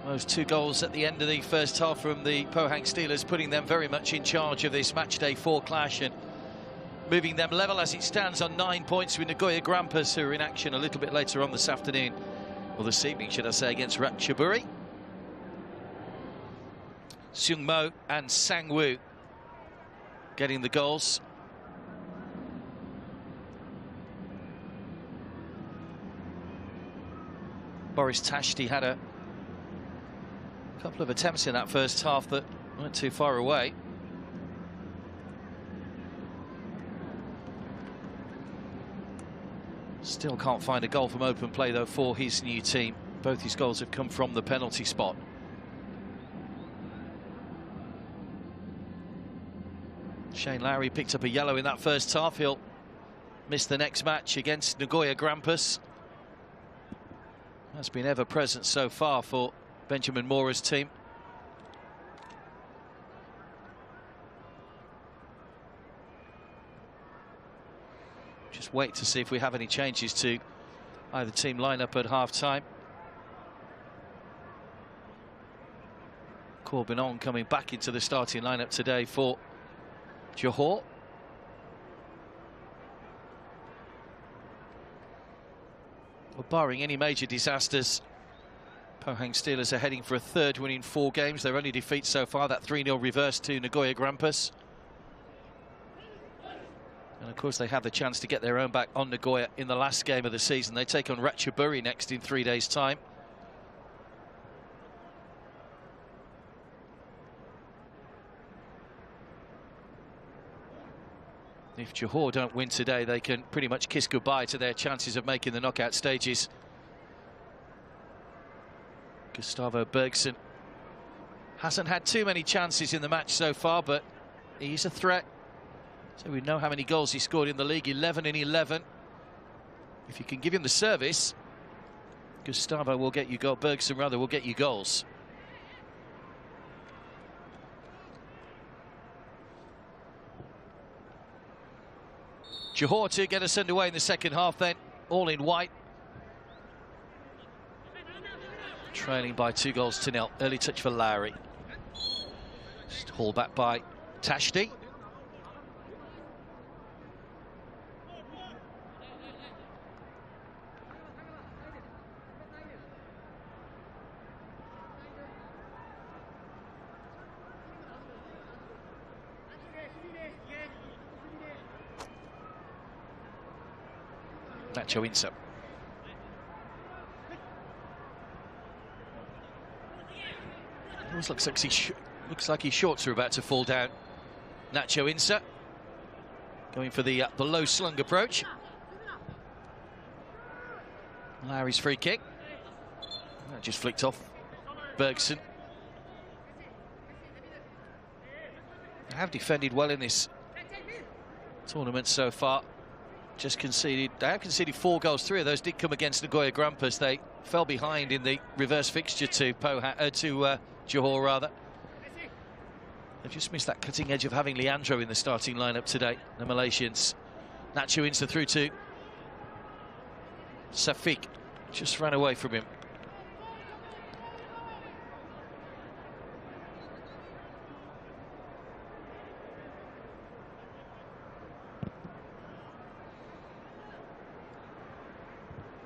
Those 2 goals at the end of the first half from the Pohang Steelers, putting them very much in charge of this matchday 4 clash and moving them level as it stands on 9 points with Nagoya Grampus, who are in action a little bit later on this afternoon, or this evening should I say, against Ratchaburi. Seung Mo and Sang Woo getting the goals. Boris Tashti had a couple of attempts in that first half that weren't too far away. Still can't find a goal from open play though for his new team. Both his goals have come from the penalty spot. Shane Lowry picked up a yellow in that first half. He'll miss the next match against Nagoya Grampus. That's been ever present so far for Benjamin Mora's team. Just wait to see if we have any changes to either team lineup at half-time. Corbinon coming back into the starting lineup today for Johor. Well, barring any major disasters, Pohang Steelers are heading for a 3rd win in 4 games. Their only defeat so far, that 3-0 reverse to Nagoya Grampus. And of course they have the chance to get their own back on Nagoya in the last game of the season. They take on Ratchaburi next in 3 days' time. If Johor don't win today, they can pretty much kiss goodbye to their chances of making the knockout stages. Gustavo Bergson hasn't had too many chances in the match so far, but he's a threat. So we know how many goals he scored in the league, 11 in 11. If you can give him the service, Gustavo will get you goals. Bergson rather will get you goals. Johor to get us underway in the second half then, all in white. Trailing by 2-0. Early touch for Lowry. Just hauled back by Tashti. Nacho Insa. Almost looks like his shorts are about to fall down. Nacho Insa going for the low slung approach. Larry's free kick. That just flicked off Bergson. They have defended well in this tournament so far. They have conceded 4 goals. 3 of those did come against Nagoya Grampus. They fell behind in the reverse fixture to Johor rather. They've just missed that cutting edge of having Leandro in the starting lineup today, the Malaysians. Nacho Insa through to Safik, just ran away from him.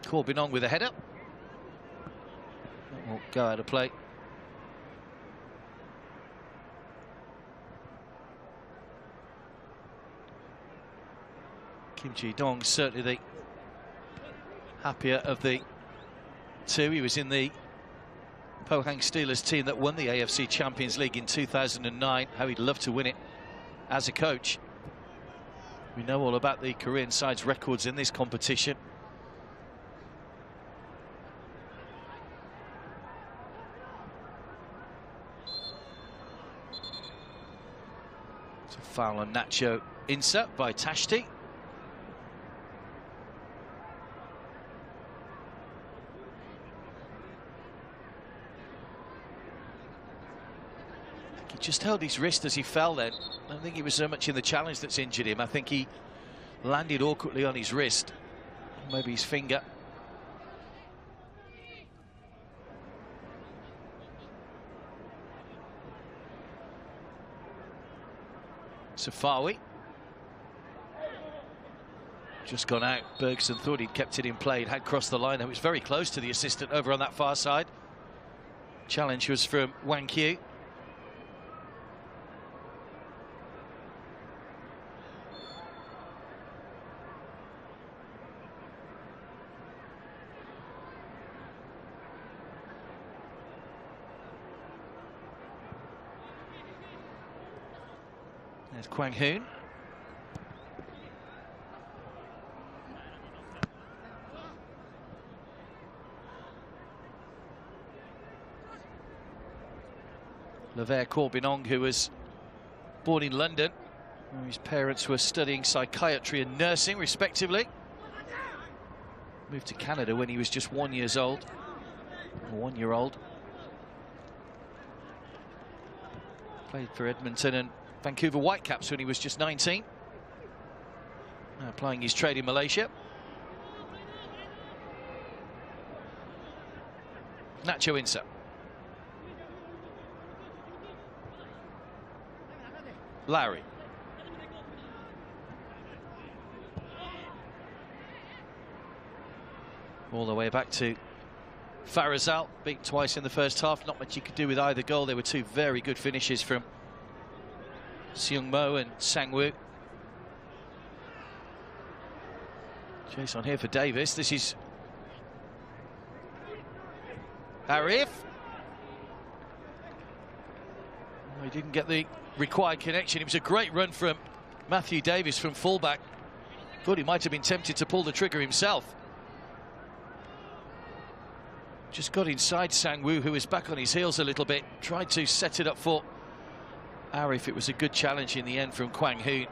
Corbinon with a header. That will go out of play. Kim Ji-dong certainly the happier of the 2. He was in the Pohang Steelers team that won the AFC Champions League in 2009. How he'd love to win it as a coach. We know all about the Korean side's records in this competition. Foul on Nacho Insa by Tashti. He just held his wrist as he fell then. I don't think he was so much in the challenge that's injured him. I think he landed awkwardly on his wrist. Maybe his finger. Safawi. Just gone out. Bergson thought he'd kept it in play. It had crossed the line. It was very close to the assistant over on that far side. Challenge was from Wang Q. There's Kwang Hoon. Lever Corbinong, who was born in London, where his parents were studying psychiatry and nursing, respectively. Moved to Canada when he was just 1 year old. Played for Edmonton and Vancouver Whitecaps when he was just 19. Now applying his trade in Malaysia. Nacho Insa. Larry. All the way back to Farazal, beat twice in the first half. Not much you could do with either goal. There were two very good finishes from Seung Mo and Sang Woo. Chase on here for Davis. This is Arif. Oh, he didn't get the required connection. It was a great run from Matthew Davis from fullback. Thought he might have been tempted to pull the trigger himself. Just got inside Sang Woo, who was back on his heels a little bit. Tried to set it up for Arif. It was a good challenge in the end from Kwang Hoon.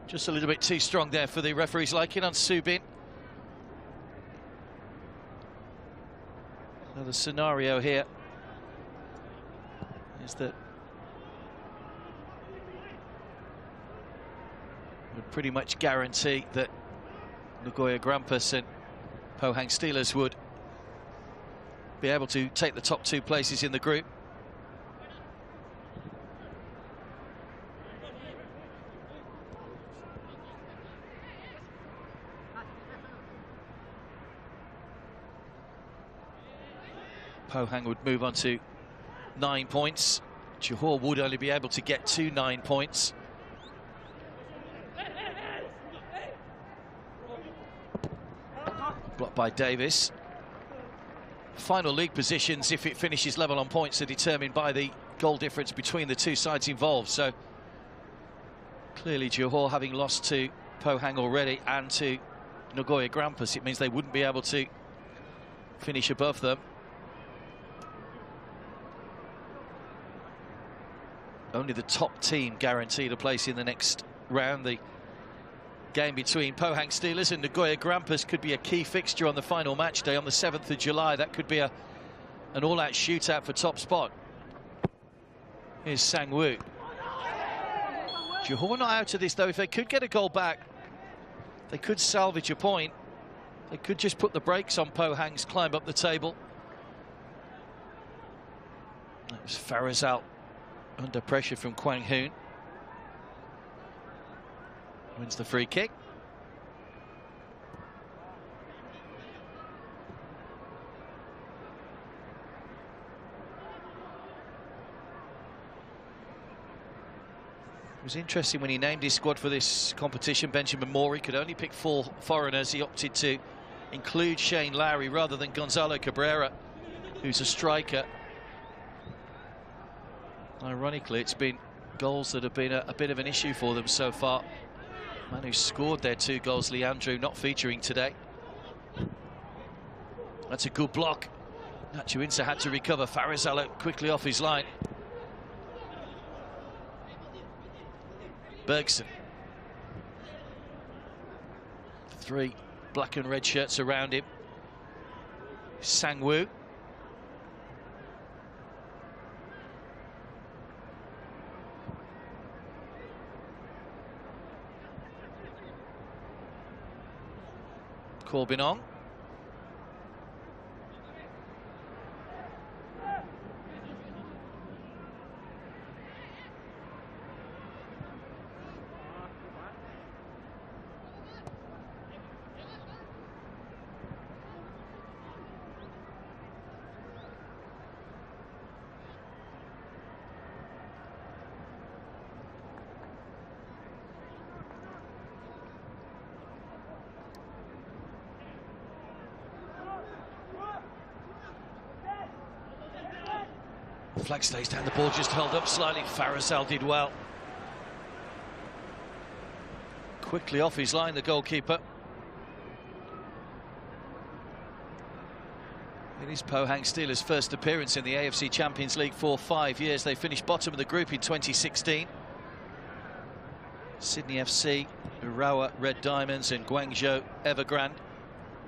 Just a little bit too strong there for the referee's liking on Subin. Now the scenario here is that would pretty much guarantee that Nagoya Grampus and Pohang Steelers would be able to take the top two places in the group. Pohang would move on to 9 points. Johor would only be able to get to 9 points. Blocked by Davis. Final league positions, if it finishes level on points, are determined by the goal difference between the two sides involved. So clearly Johor, having lost to Pohang already and to Nagoya Grampus, it means they wouldn't be able to finish above them. Only the top team guaranteed a place in the next round. The game between Pohang Steelers and Nagoya Grampus could be a key fixture on the final match day on the 7th of July. That could be an all-out shootout for top spot. Here's Sang Woo. Johor not out of this, though. If they could get a goal back, they could salvage a point. They could just put the brakes on Pohang's climb up the table. That was Farazal under pressure from Kwang Hoon. Wins the free kick. It was interesting when he named his squad for this competition. Benjamin Morey could only pick 4 foreigners. He opted to include Shane Lowry rather than Gonzalo Cabrera, who's a striker. Ironically, it's been goals that have been a bit of an issue for them so far. Man who scored their 2 goals, Leandro, not featuring today. That's a good block. Nacho Insa had to recover. Farizala quickly off his line. Bergson. 3 black and red shirts around him. Sangwoo. Corbinong. Flag stays down, the ball just held up slightly. Farizal did well. Quickly off his line, the goalkeeper. It is Pohang Steelers' first appearance in the AFC Champions League for 5 years. They finished bottom of the group in 2016. Sydney FC, Urawa Red Diamonds and Guangzhou Evergrande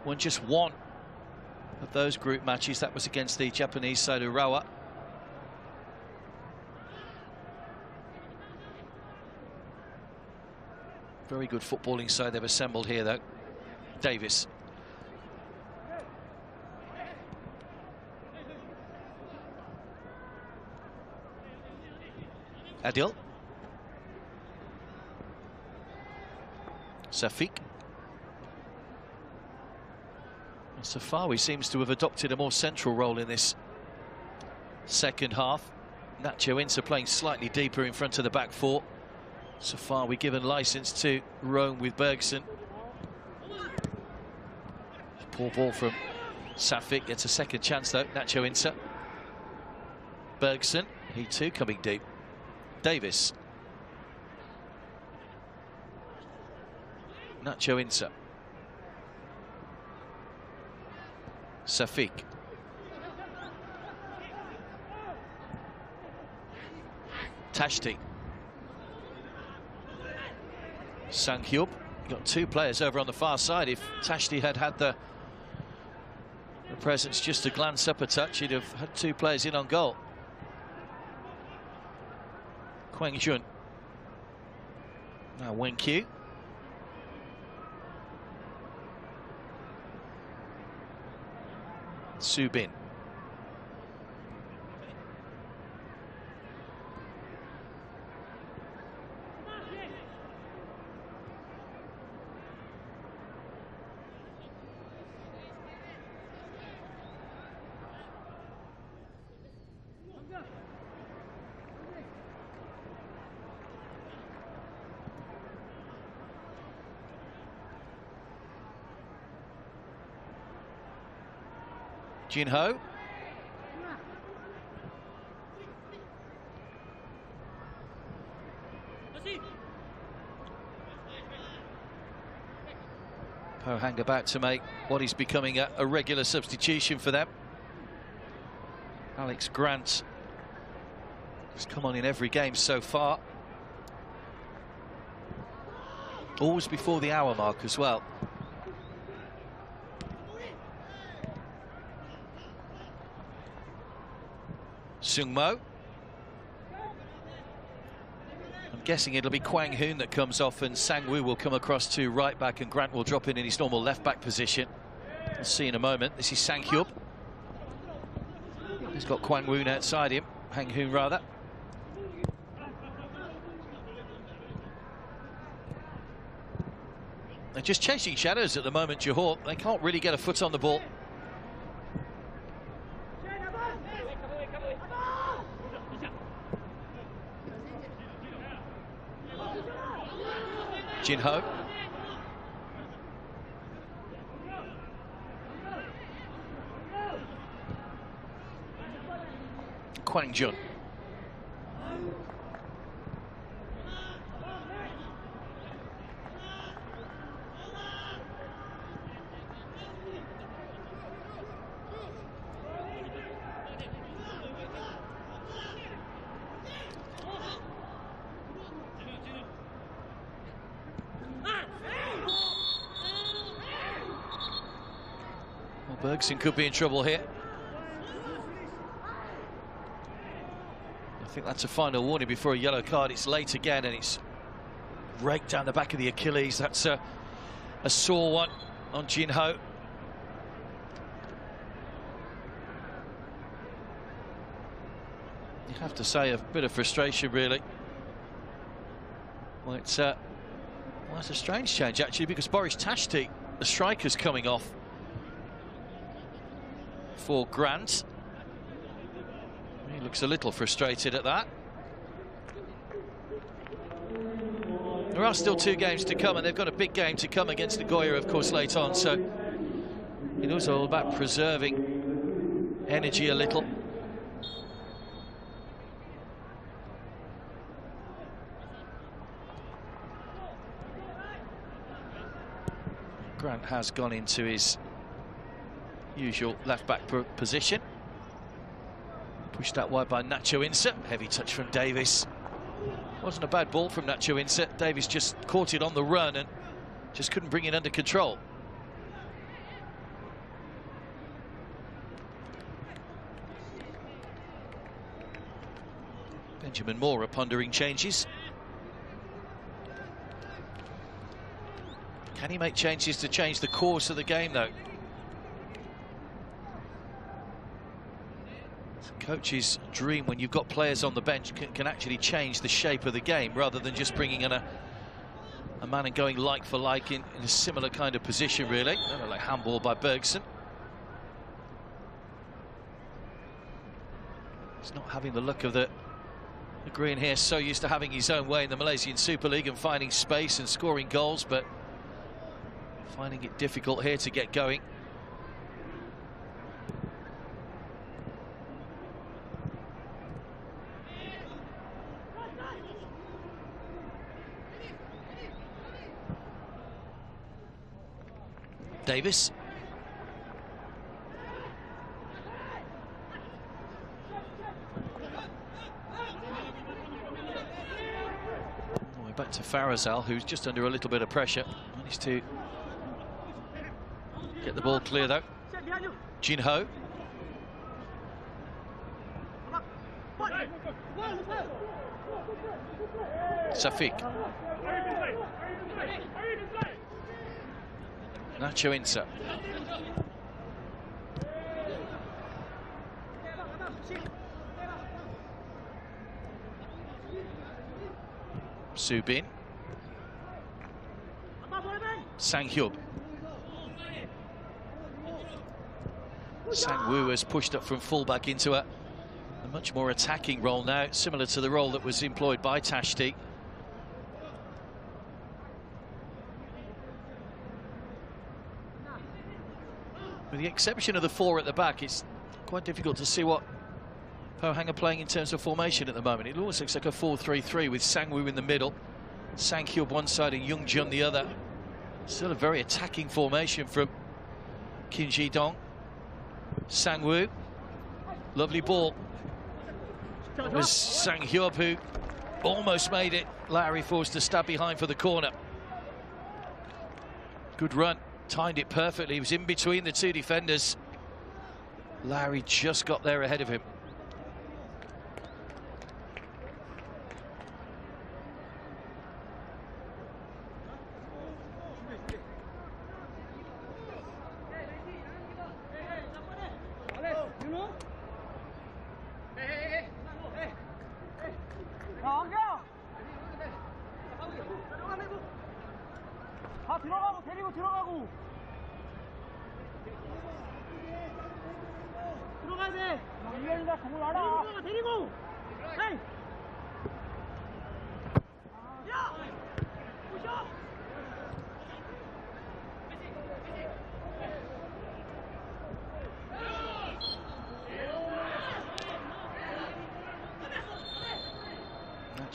won just one of those group matches. That was against the Japanese side Urawa. Very good footballing side they've assembled here, though. Davis. Adil. Safiq. Safawi seems to have adopted a more central role in this second half. Nacho Insa playing slightly deeper in front of the back four. Safawi given licence to roam with Bergson. Poor ball from Safiq, gets a second chance though. Nacho Insa. Bergson, he too coming deep. Davis. Nacho Insa. Safiq. Tashti. Sang-hyub. Got two players over on the far side. If Tashti had had the presence just to glance up a touch, he'd have had two players in on goal. Kwang Jun. Now Wen Q. Su Bin. Jin Ho. Pohang about to make what is becoming a regular substitution for them. Alex Grant has come on in every game so far. Always before the hour mark as well. Sung Mo. I'm guessing it'll be Kwang Hoon that comes off and Sang-woo will come across to right back and Grant will drop in his normal left back position. We'll see in a moment. This is Sang-hyub. He's got Kwang Woon outside him. Hang Hoon rather. They're just chasing shadows at the moment, Johor. They can't really get a foot on the ball. Jin Ho. Kwang Jun. Bergson could be in trouble here. I think that's a final warning before a yellow card. It's late again, and it's raked down the back of the Achilles. That's a sore one on Jin Ho. You have to say a bit of frustration, really. Well, it's a strange change, actually, because Boris Tashti, the striker's coming off for Grant. He looks a little frustrated at that. There are still 2 games to come, and they've got a big game to come against Nagoya, of course, late on. So it was all about preserving energy a little. Grant has gone into his usual left-back position. Pushed out wide by Nacho Ince. Heavy touch from Davis. Wasn't a bad ball from Nacho Ince. Davis just caught it on the run and just couldn't bring it under control. Benjamin Moore pondering changes. Can he make changes to change the course of the game, though? It's a coach's dream when you've got players on the bench can actually change the shape of the game rather than just bringing in a man and going like for like in a similar kind of position, really. Like handball by Bergson. He's not having the look of the green here, so used to having his own way in the Malaysian Super League and finding space and scoring goals, but finding it difficult here to get going. Davis. We're back to Farazal, who's just under a little bit of pressure. Managed to get the ball clear, though. Jin Ho. Safik. Nacho Ince. Subin. Sang-hyub. Sang-woo has pushed up from fullback into a much more attacking role now, similar to the role that was employed by Tashti. With the exception of the 4 at the back, it's quite difficult to see what Pohang are playing in terms of formation at the moment. It almost looks like a 4-3-3 with Sang-woo in the middle, Sang-hyub one side and Young-jun the other. Still a very attacking formation from Kim Ji-dong. Sang-woo, lovely ball. It was Sang-hyub who almost made it. Larry forced to stab behind for the corner. Good run, timed it perfectly. He was in between the 2 defenders. Larry just got there ahead of him.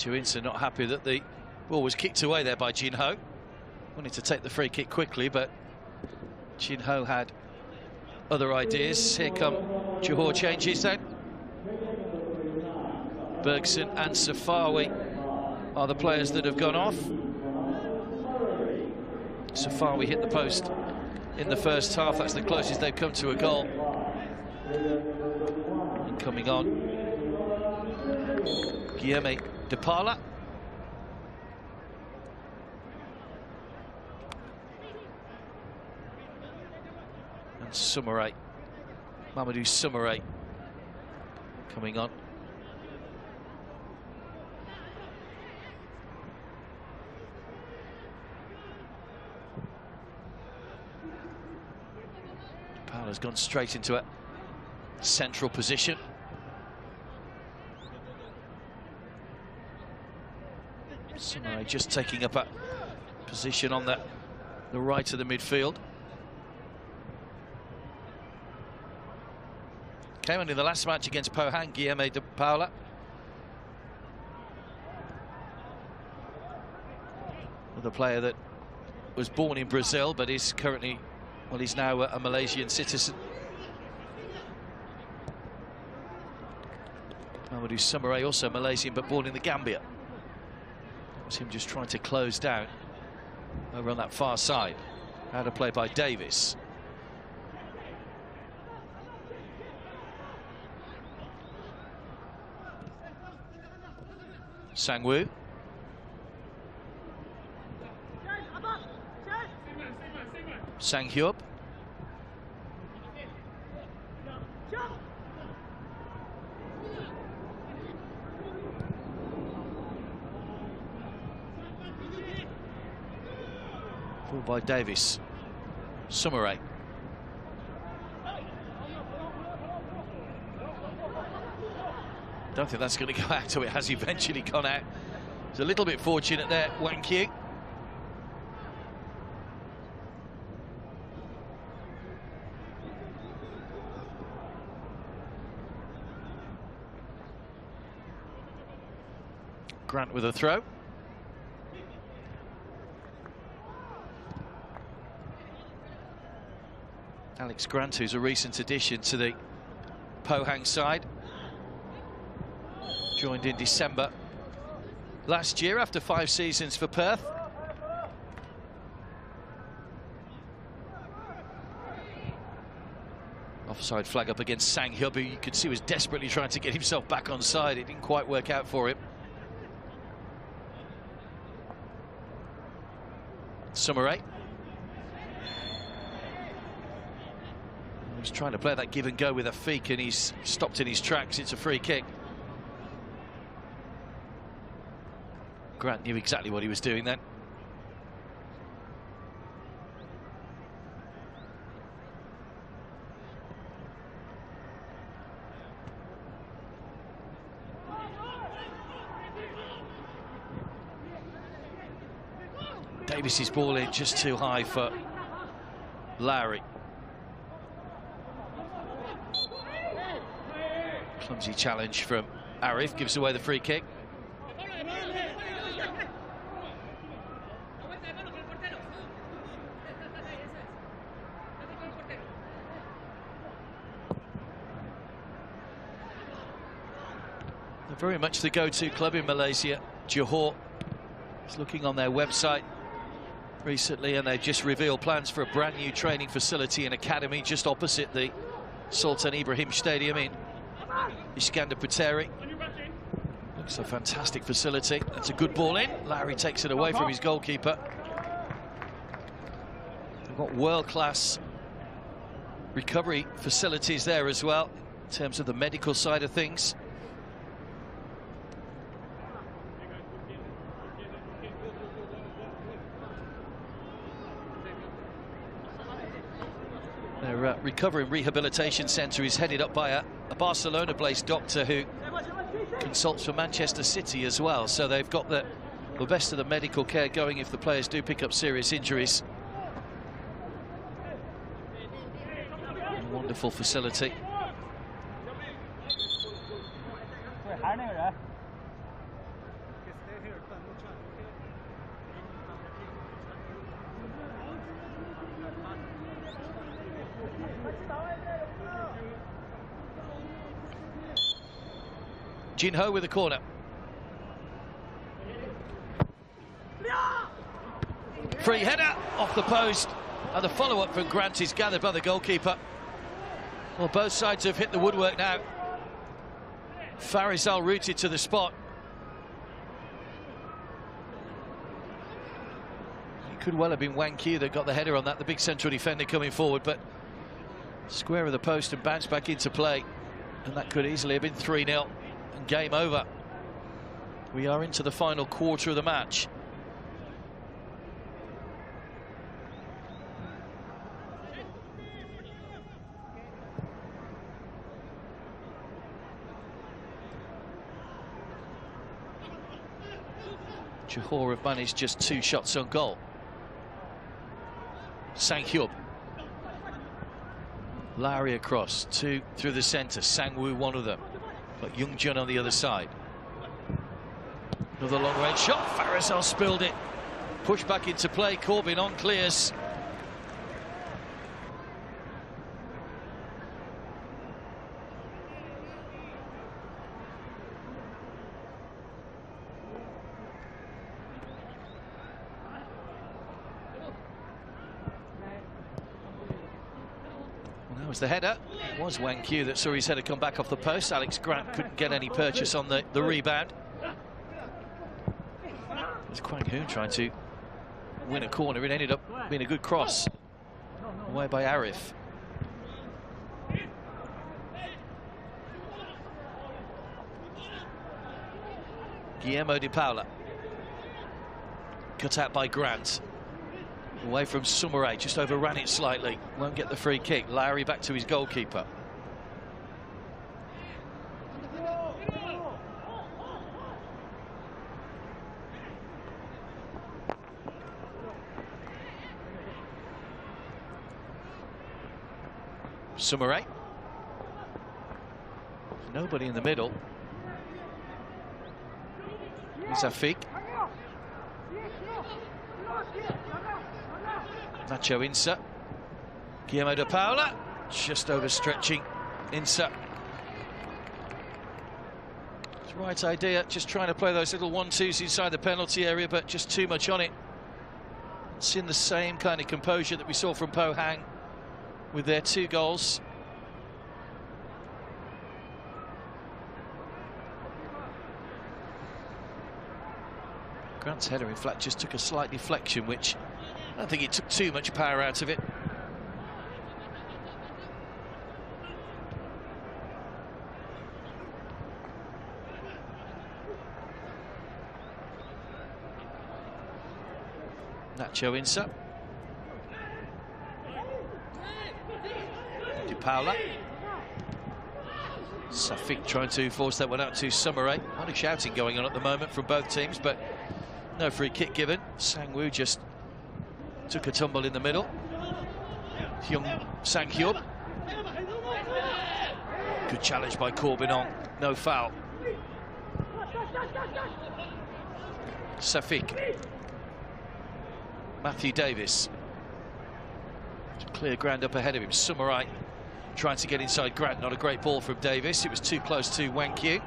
Ince not happy that the ball was kicked away there by Jin Ho. Wanted to take the free kick quickly, but Jin Ho had other ideas. Here come Johor changes then. Bergson and Safawi are the players that have gone off. Safawi hit the post in the first half. That's the closest they've come to a goal. And coming on, Guilherme Depala. And Soumaré, Mamadou Soumaré coming on. Depala's gone straight into a central position. Soumaré just taking up a position on the right of the midfield. Came on in the last match against Pohang, Guilherme Depala. The player that was born in Brazil but is currently, well, he's now a Malaysian citizen. Mamadou Soumaré, also Malaysian but born in the Gambia. That was him just trying to close down over on that far side. Out of play by Davis. Sangwoo. Sanghyup. Ball by Davis. Soumaré. Don't think that's going to go out, so it has eventually gone out. It's a little bit fortunate there, Wang Q. Grant with a throw. Alex Grant, who's a recent addition to the Pohang side. Joined in December last year after 5 seasons for Perth. Offside flag up against Sanghyup, who you could see was desperately trying to get himself back on side. It didn't quite work out for him. Soumaré. He was trying to play that give and go with a feek, and he's stopped in his tracks. It's a free kick. Grant knew exactly what he was doing then. Davis's ball in just too high for Lowry. Clumsy challenge from Arif, gives away the free kick. They're very much the go-to club in Malaysia. Johor is looking on their website recently, and they've just revealed plans for a brand new training facility and academy just opposite the Sultan Ibrahim Stadium in Iskandar Puteri. Looks a fantastic facility. That's a good ball in. Lowry takes it away from his goalkeeper. They've got world-class recovery facilities there as well in terms of the medical side of things. Their recovery and rehabilitation centre is headed up by a Barcelona-based doctor who consults for Manchester City as well. So they've got the best of the medical care going if the players do pick up serious injuries. A wonderful facility. Jinho with a corner. Free header off the post. And the follow-up from Grant is gathered by the goalkeeper. Well, both sides have hit the woodwork now. Farizal rooted to the spot. It could well have been Wang Q that got the header on that, the big central defender coming forward, but square of the post and bounced back into play. And that could easily have been 3-0 and game over. We are into the final quarter of the match. Johor have managed just 2 shots on goal. Sang-hyub. Lowry across, 2 through the centre. Sang-woo one of them. But Young-jun on the other side. Another long-range shot. Farizal spilled it. Push back into play. Corbin on clears. That was the header. It was Wang Q that saw his header come back off the post. Alex Grant couldn't get any purchase on the rebound. It was Kwang Hoon trying to win a corner. It ended up being a good cross. Away by Arif. Guillermo de Paula. Cut out by Grant. Away from Sumare, just overran it slightly. Won't get the free kick. Lowry back to his goalkeeper. Sumare. Nobody in the middle. Zafik. Nacho Insa. Guillermo de Paula. Just overstretching Insa. It's the right idea, just trying to play those little 1-2s inside the penalty area, but just too much on it. It's in the same kind of composure that we saw from Pohang with their 2 goals. Grant's header, in fact, just took a slight deflection, which I don't think it took too much power out of it. Nacho Insa. De Paula. Safik trying to force that one out to Sumare. A lot of shouting going on at the moment from both teams, but no free kick given. Sang-woo just took a tumble in the middle. Sang-hyub. Good challenge by Corbin on. No foul. Safik. Matthew Davis. Clear ground up ahead of him. Sumare trying to get inside Grant. Not a great ball from Davis. It was too close to Wang Q. You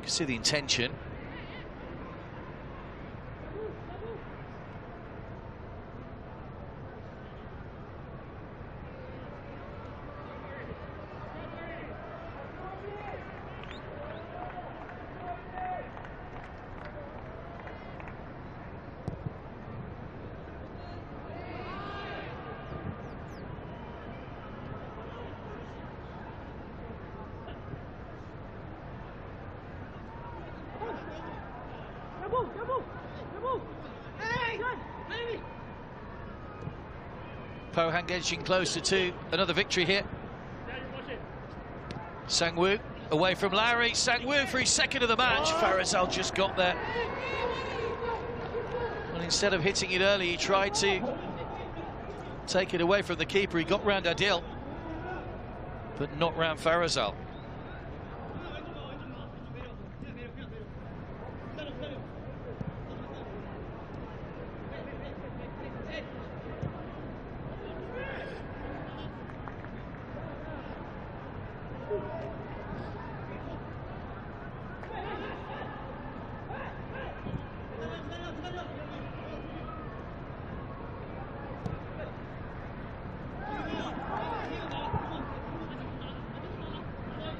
can see the intention. Pohang edging closer to another victory here. Sang-woo away from Lowry. Sang-woo for his 2nd of the match. Farizal just got there. And instead of hitting it early, he tried to take it away from the keeper. He got round Adil, but not round Farizal.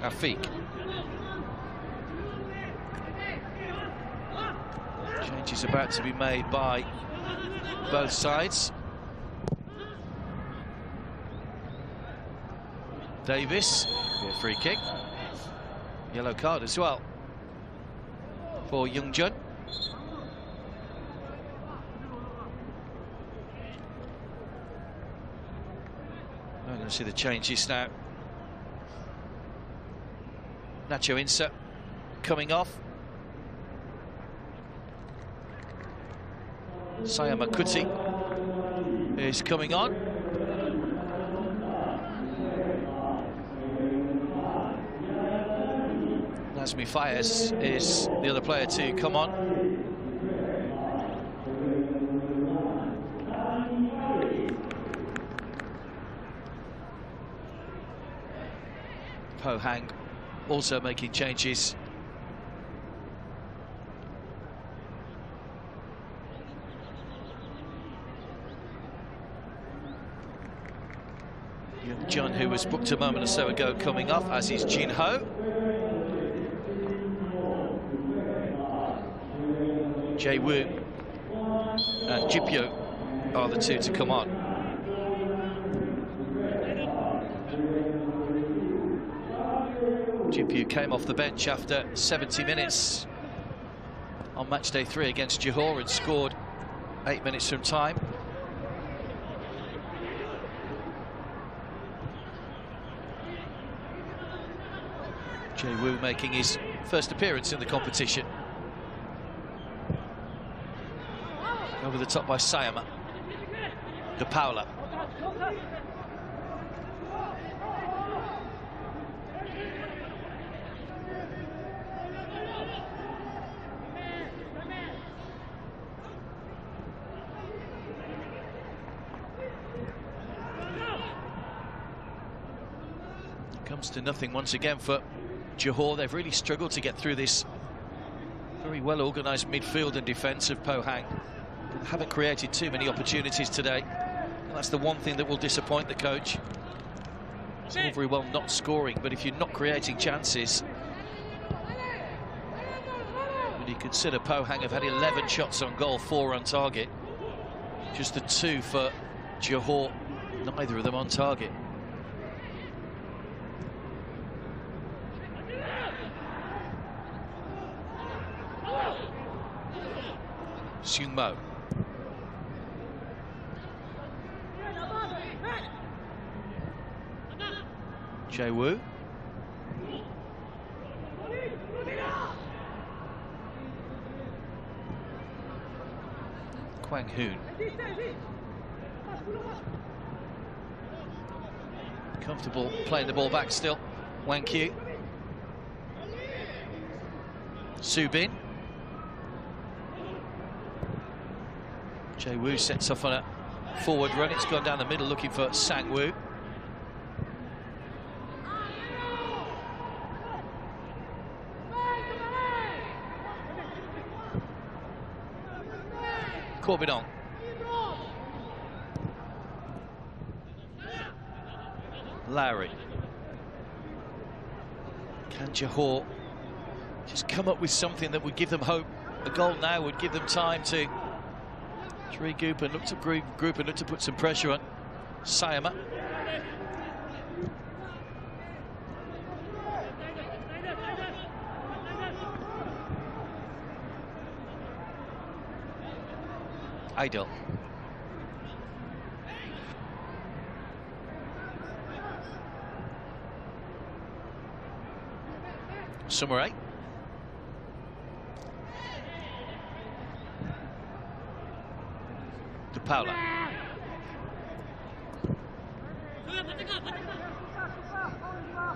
Afiq. Change is about to be made by both sides. Davis, a free kick. Yellow card as well for Youngjun. I'm going to see the changes now. Nacho Insa coming off. Sayama Kuti is coming on. Nazmi Fayez is the other player to come on. Pohang also making changes. Young who was booked a moment or so ago, coming off, as is Jin Ho. Jae Woo and Jipyo are the two to come on. Jipyo came off the bench after 70 minutes on match day 3 against Johor and scored 8 minutes from time. Jae Woo making his first appearance in the competition. Over the top by Sayama. De Paula. Comes to nothing once again for Johor. They've really struggled to get through this very well organised midfield and defence of Pohang. Haven't created too many opportunities today. And that's the one thing that will disappoint the coach. It's all very well not scoring, but if you're not creating chances, when you consider Pohang have had 11 shots on goal, 4 on target, just the 2 for Johor, neither of them on target. Seung Mo. Jae Woo. Kwang Hoon. Comfortable playing the ball back still. Wang Q. Su Bin. Jae Woo sets off on a forward run. It's gone down the middle looking for Sang Woo. Corbinong. Lowry. Can Johor just come up with something that would give them hope? A goal now would give them time to regroup and look to group and look to put some pressure on Sayama. Idol. Sumare. De Paula.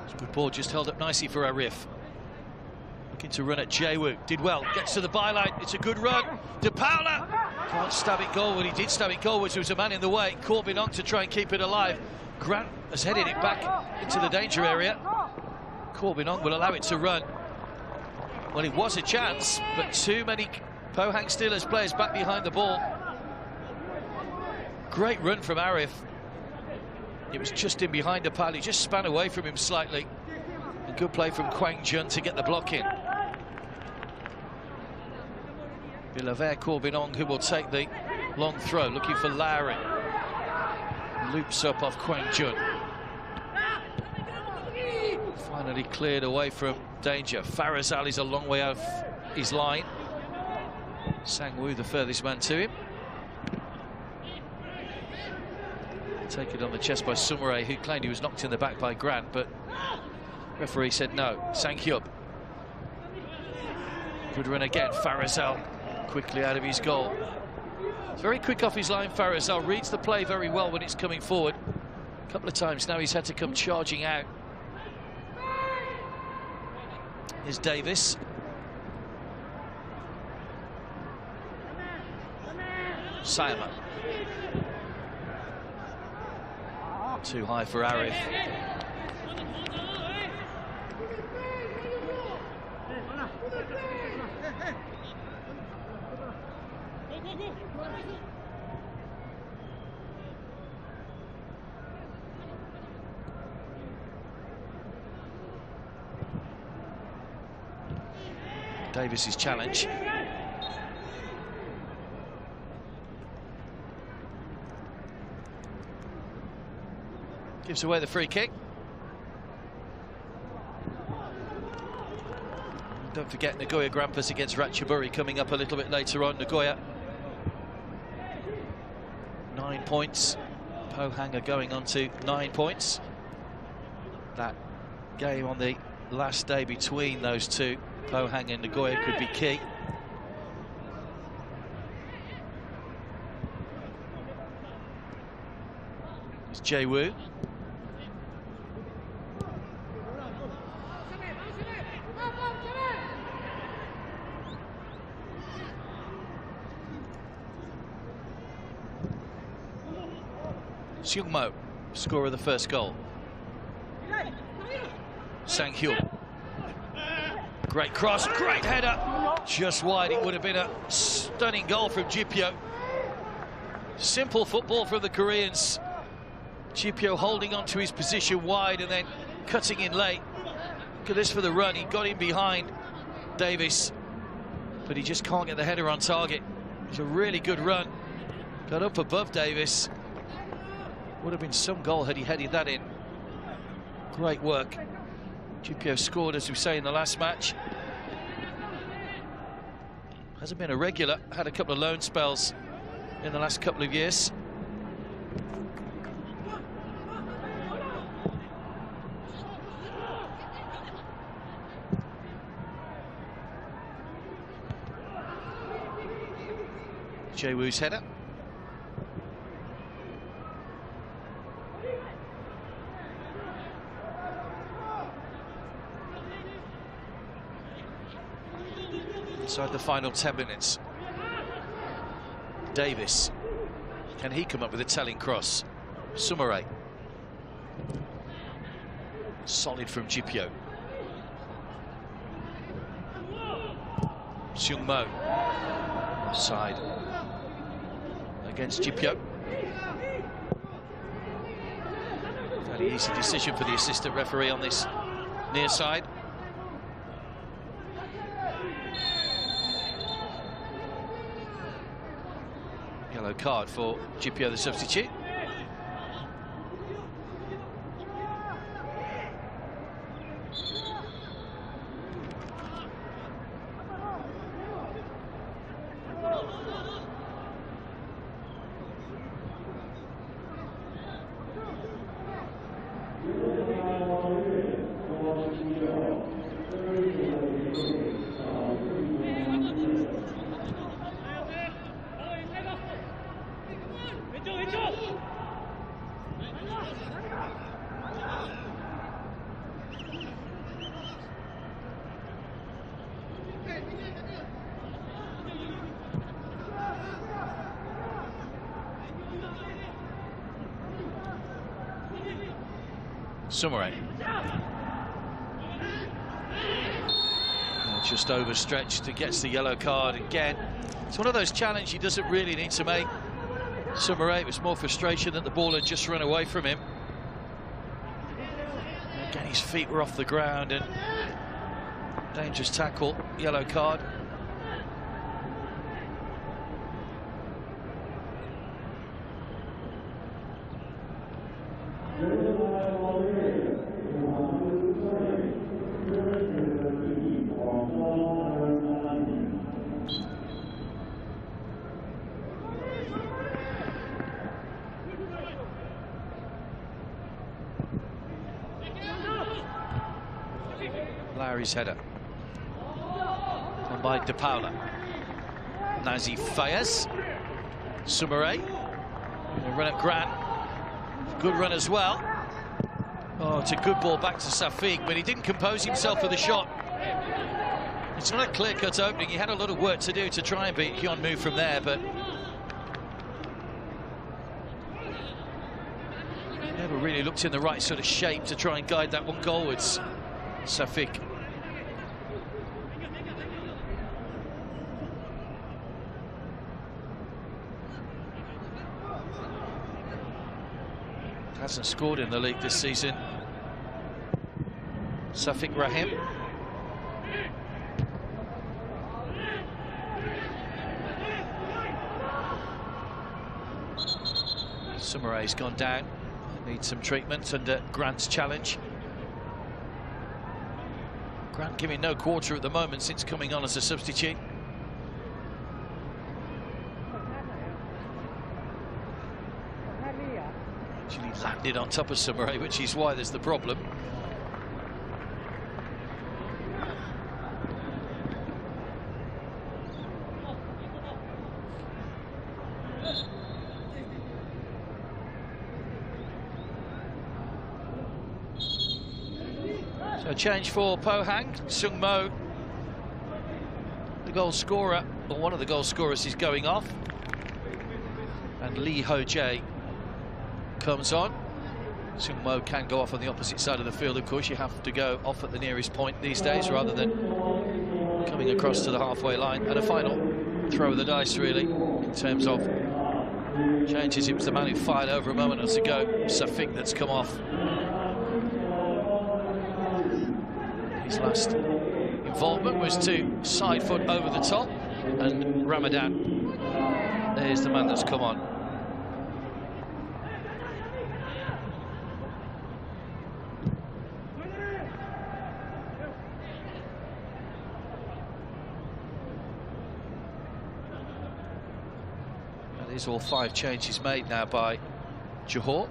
It's a good ball, just held up nicely for Arif. Looking to run at Jae Woo. Did well, gets to the byline. It's a good run. De Paula can't stab it goal. When he did stab it goalwards, there was a man in the way. Corbinong to try and keep it alive. Grant has headed it back into the danger area. Corbinong will allow it to run. Well, it was a chance, but too many Pohang Steelers players back behind the ball. Great run from Arif. It was just in behind De Paula. He just span away from him slightly. And good play from Kwang Jun to get the block in. Bilaver Corbinong, who will take the long throw, looking for Lowry. Loops up off Kwang Jun. Finally cleared away from danger. Farazal is a long way out of his line. Sang-woo, the furthest man to him. Taken on the chest by Sumare, who claimed he was knocked in the back by Grant, but referee said no. Sang-hyub. Good run again. Farazal quickly out of his goal. It's very quick off his line, Farazal. Reads the play very well when it's coming forward. A couple of times now he's had to come charging out. Here's Davis. Sayama. Too high for Arif. Davis's challenge. Gives away the free kick. Don't forget Nagoya Grampus against Ratchaburi coming up a little bit later on. Nagoya 9 points. Pohang are going on to 9 points. That game on the last day between those two, Pohang and Nagoya, could be key. It's Jae-woo. Seung-mo, scorer of the first goal. Sang-hyub. Great cross, great header. Just wide. It would have been a stunning goal from Jipyo. Simple football from the Koreans. Jipyo holding on to his position wide and then cutting in late. Look at this for the run. He got in behind Davis, but he just can't get the header on target. It's a really good run. Got up above Davis. Would have been some goal had he headed that in. Great work. Jipyo scored, as we say, in the last match. Hasn't been a regular, had a couple of loan spells in the last couple of years. Jae-woo's header. Inside the final 10 minutes. Davis. Can he come up with a telling cross? Sumare. Solid from Jipyo. Seung-mo. Offside against Jipyo. Fairly easy decision for the assistant referee on this near side. Yellow card for Jipyo, the substitute. Sumare. Just overstretched and gets the yellow card again. It's one of those challenges he doesn't really need to make. Sumare, it was more frustration that the ball had just run away from him. Again, his feet were off the ground, and dangerous tackle, yellow card. Larry's header. And by De Paula. Nazi Fayez. Soumaré. Run at Grant. Good run as well. Oh, it's a good ball back to Safiq, but he didn't compose himself for the shot. It's not a clear-cut opening. He had a lot of work to do to try and beat Hyun Moo from there, but never really looked in the right sort of shape to try and guide that one goalwards. Safiq. Hasn't scored in the league this season. Safiq Rahim. Soumaré's gone down. Needs some treatment under Grant's challenge. Grant giving no quarter at the moment since coming on as a substitute. Actually landed on top of Soumaré, which is why there's the problem. So a change for Pohang. Sung Mo, the goal scorer, or one of the goal scorers, is going off. And Lee Ho Jae comes on. Sung Mo can go off on the opposite side of the field, of course. You have to go off at the nearest point these days rather than coming across to the halfway line. And a final throw of the dice, really, in terms of changes. It was the man who fired over a moment ago, Safiq, that's come off. His last involvement was to side foot over the top, and Ramadan, there's the man that's come on. That is all 5 changes made now by Johor.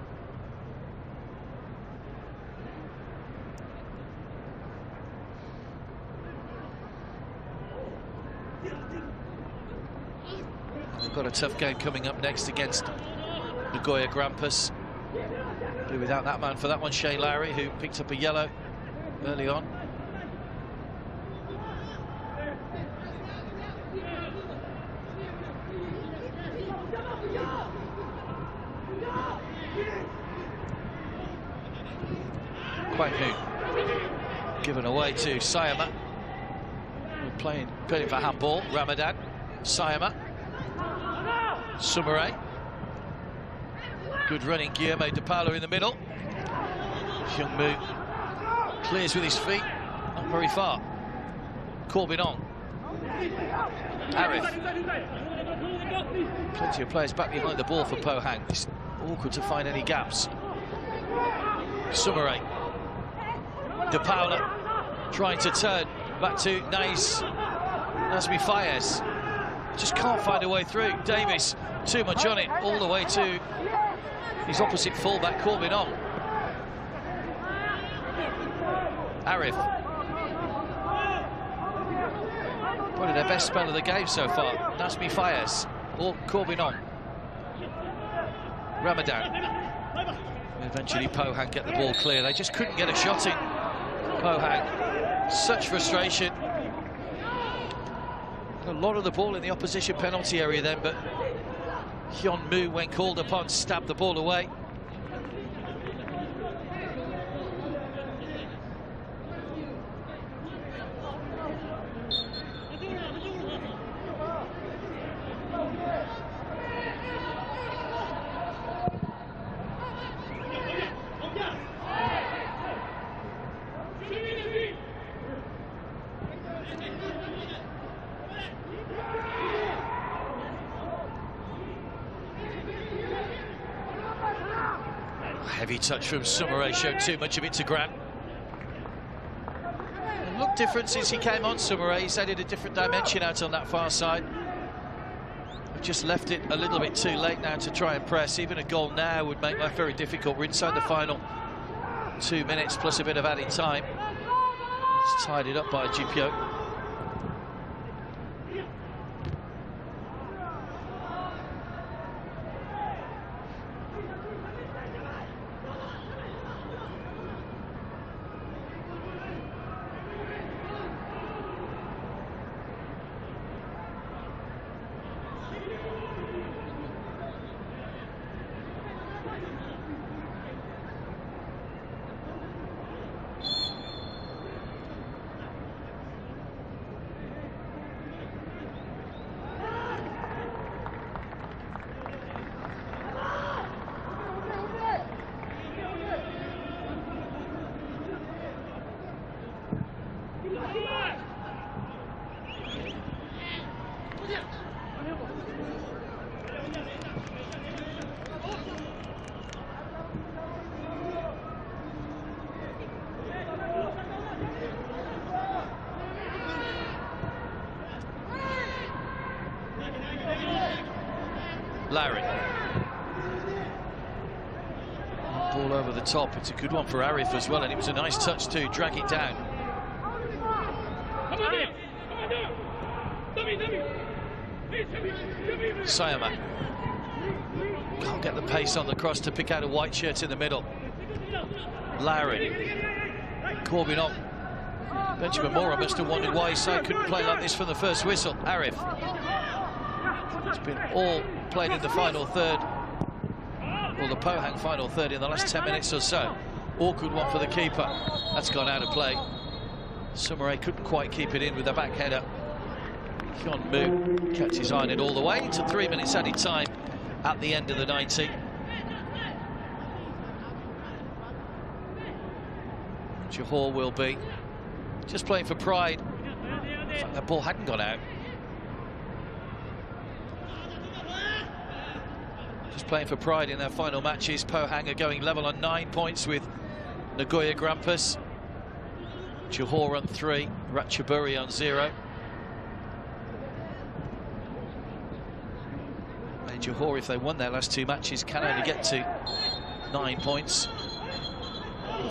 Got a tough game coming up next against Nagoya Grampus. Be without that man for that one, Shane Lowry, who picked up a yellow early on. Kwang Hoon given away to Sayama. We're playing for handball. Ramadan, Sayama. Soumaré. Good running, Guillermo De Paula in the middle. Hyun Moo clears with his feet, not very far. Corbin on. Arif. Plenty of players back behind the ball for Pohang. It's awkward to find any gaps. Soumaré. De Paula trying to turn back to Nazmi Fayez. Just can't find a way through. Davis, too much on it, all the way to his opposite fullback, Corbin on. Arif. Probably their best spell of the game so far. Nazmi Fayez or Corbin on. Ramadan. Eventually Pohang get the ball clear. They just couldn't get a shot in. Pohang. Such frustration. A lot of the ball in the opposition penalty area then, but Hyun Moo, when called upon, stabbed the ball away. Heavy touch from Sumare, showed too much of it to Grant. And look different since he came on, Sumare. He's added a different dimension out on that far side. We've just left it a little bit too late now to try and press. Even a goal now would make life very difficult. We're inside the final 2 minutes plus a bit of added time. It's tied it up by Gipio. Larry. Ball over the top. It's a good one for Arif as well, and it was a nice touch to drag it down. Sayama can't get the pace on the cross to pick out a white shirt in the middle. Larry. Corbin on. Benjamin Mora must have wondered why his side couldn't play like this from the first whistle. Arif. It's been all played in the final third, or the Pohang final third, in the last 10 minutes or so. Awkward one for the keeper. That's gone out of play. Sumare couldn't quite keep it in with the back header. Hyun Moo kept his eye on it all the way until 3 minutes added time at the end of the 90. Johor will be just playing for pride. In fact, that ball hadn't gone out. Just playing for pride in their final matches. Pohang are going level on 9 points with Nagoya Grampus. Johor on 3, Ratchaburi on 0. And Johor, if they won their last 2 matches, can only get to 9 points.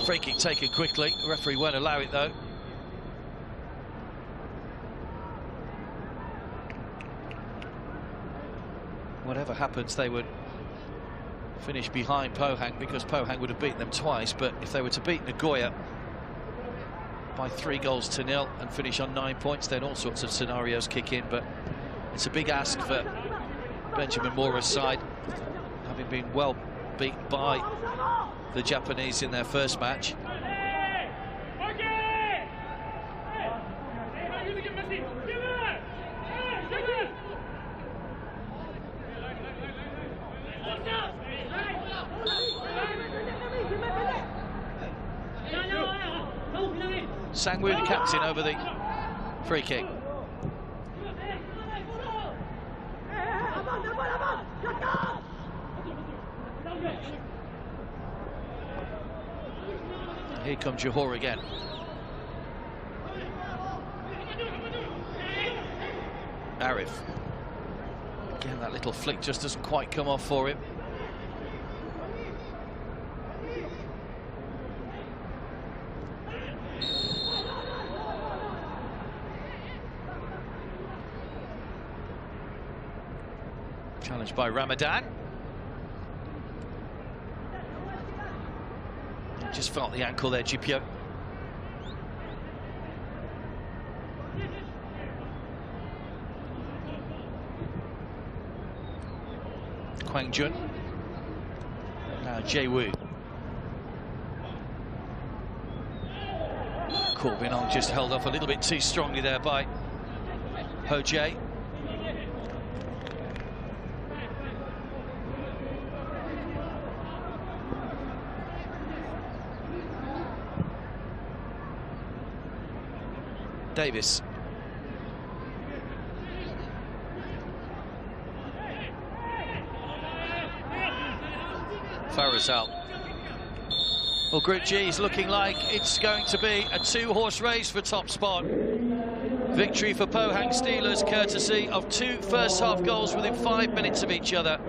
Free kick taken quickly. The referee won't allow it though. Whatever happens, they would finish behind Pohang, because Pohang would have beaten them twice. But if they were to beat Nagoya by 3-0 and finish on 9 points, then all sorts of scenarios kick in. But it's a big ask for Benjamin Mora's side, having been well beat by the Japanese in their first match. Sangwoo, the captain, over the free kick. Here comes Johor again. Arif. Again, that little flick just doesn't quite come off for him. Challenged by Ramadan. Just felt the ankle there, Gipio. Kwang Jun. Now Jae-woo. Corbin on just held off a little bit too strongly there by Ho Jae. Davis. Farazal. Well, Group G is looking like it's going to be a two-horse race for top spot. Victory for Pohang Steelers, courtesy of two first-half goals within 5 minutes of each other.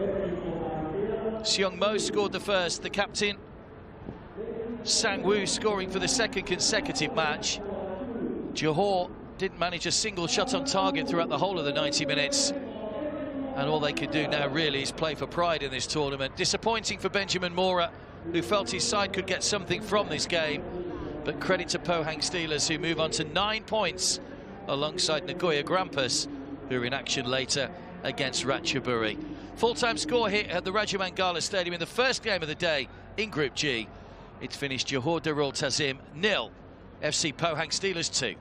Seong Mo scored the first, the captain. Sang Woo scoring for the second consecutive match. Johor didn't manage a single shot on target throughout the whole of the 90 minutes. And all they can do now really is play for pride in this tournament. Disappointing for Benjamin Mora, who felt his side could get something from this game. But credit to Pohang Steelers, who move on to 9 points alongside Nagoya Grampus, who are in action later against Ratchaburi. Full-time score here at the Raja Mangala Stadium in the first game of the day in Group G. It's finished Johor Darul Tazim 0, FC Pohang Steelers 2.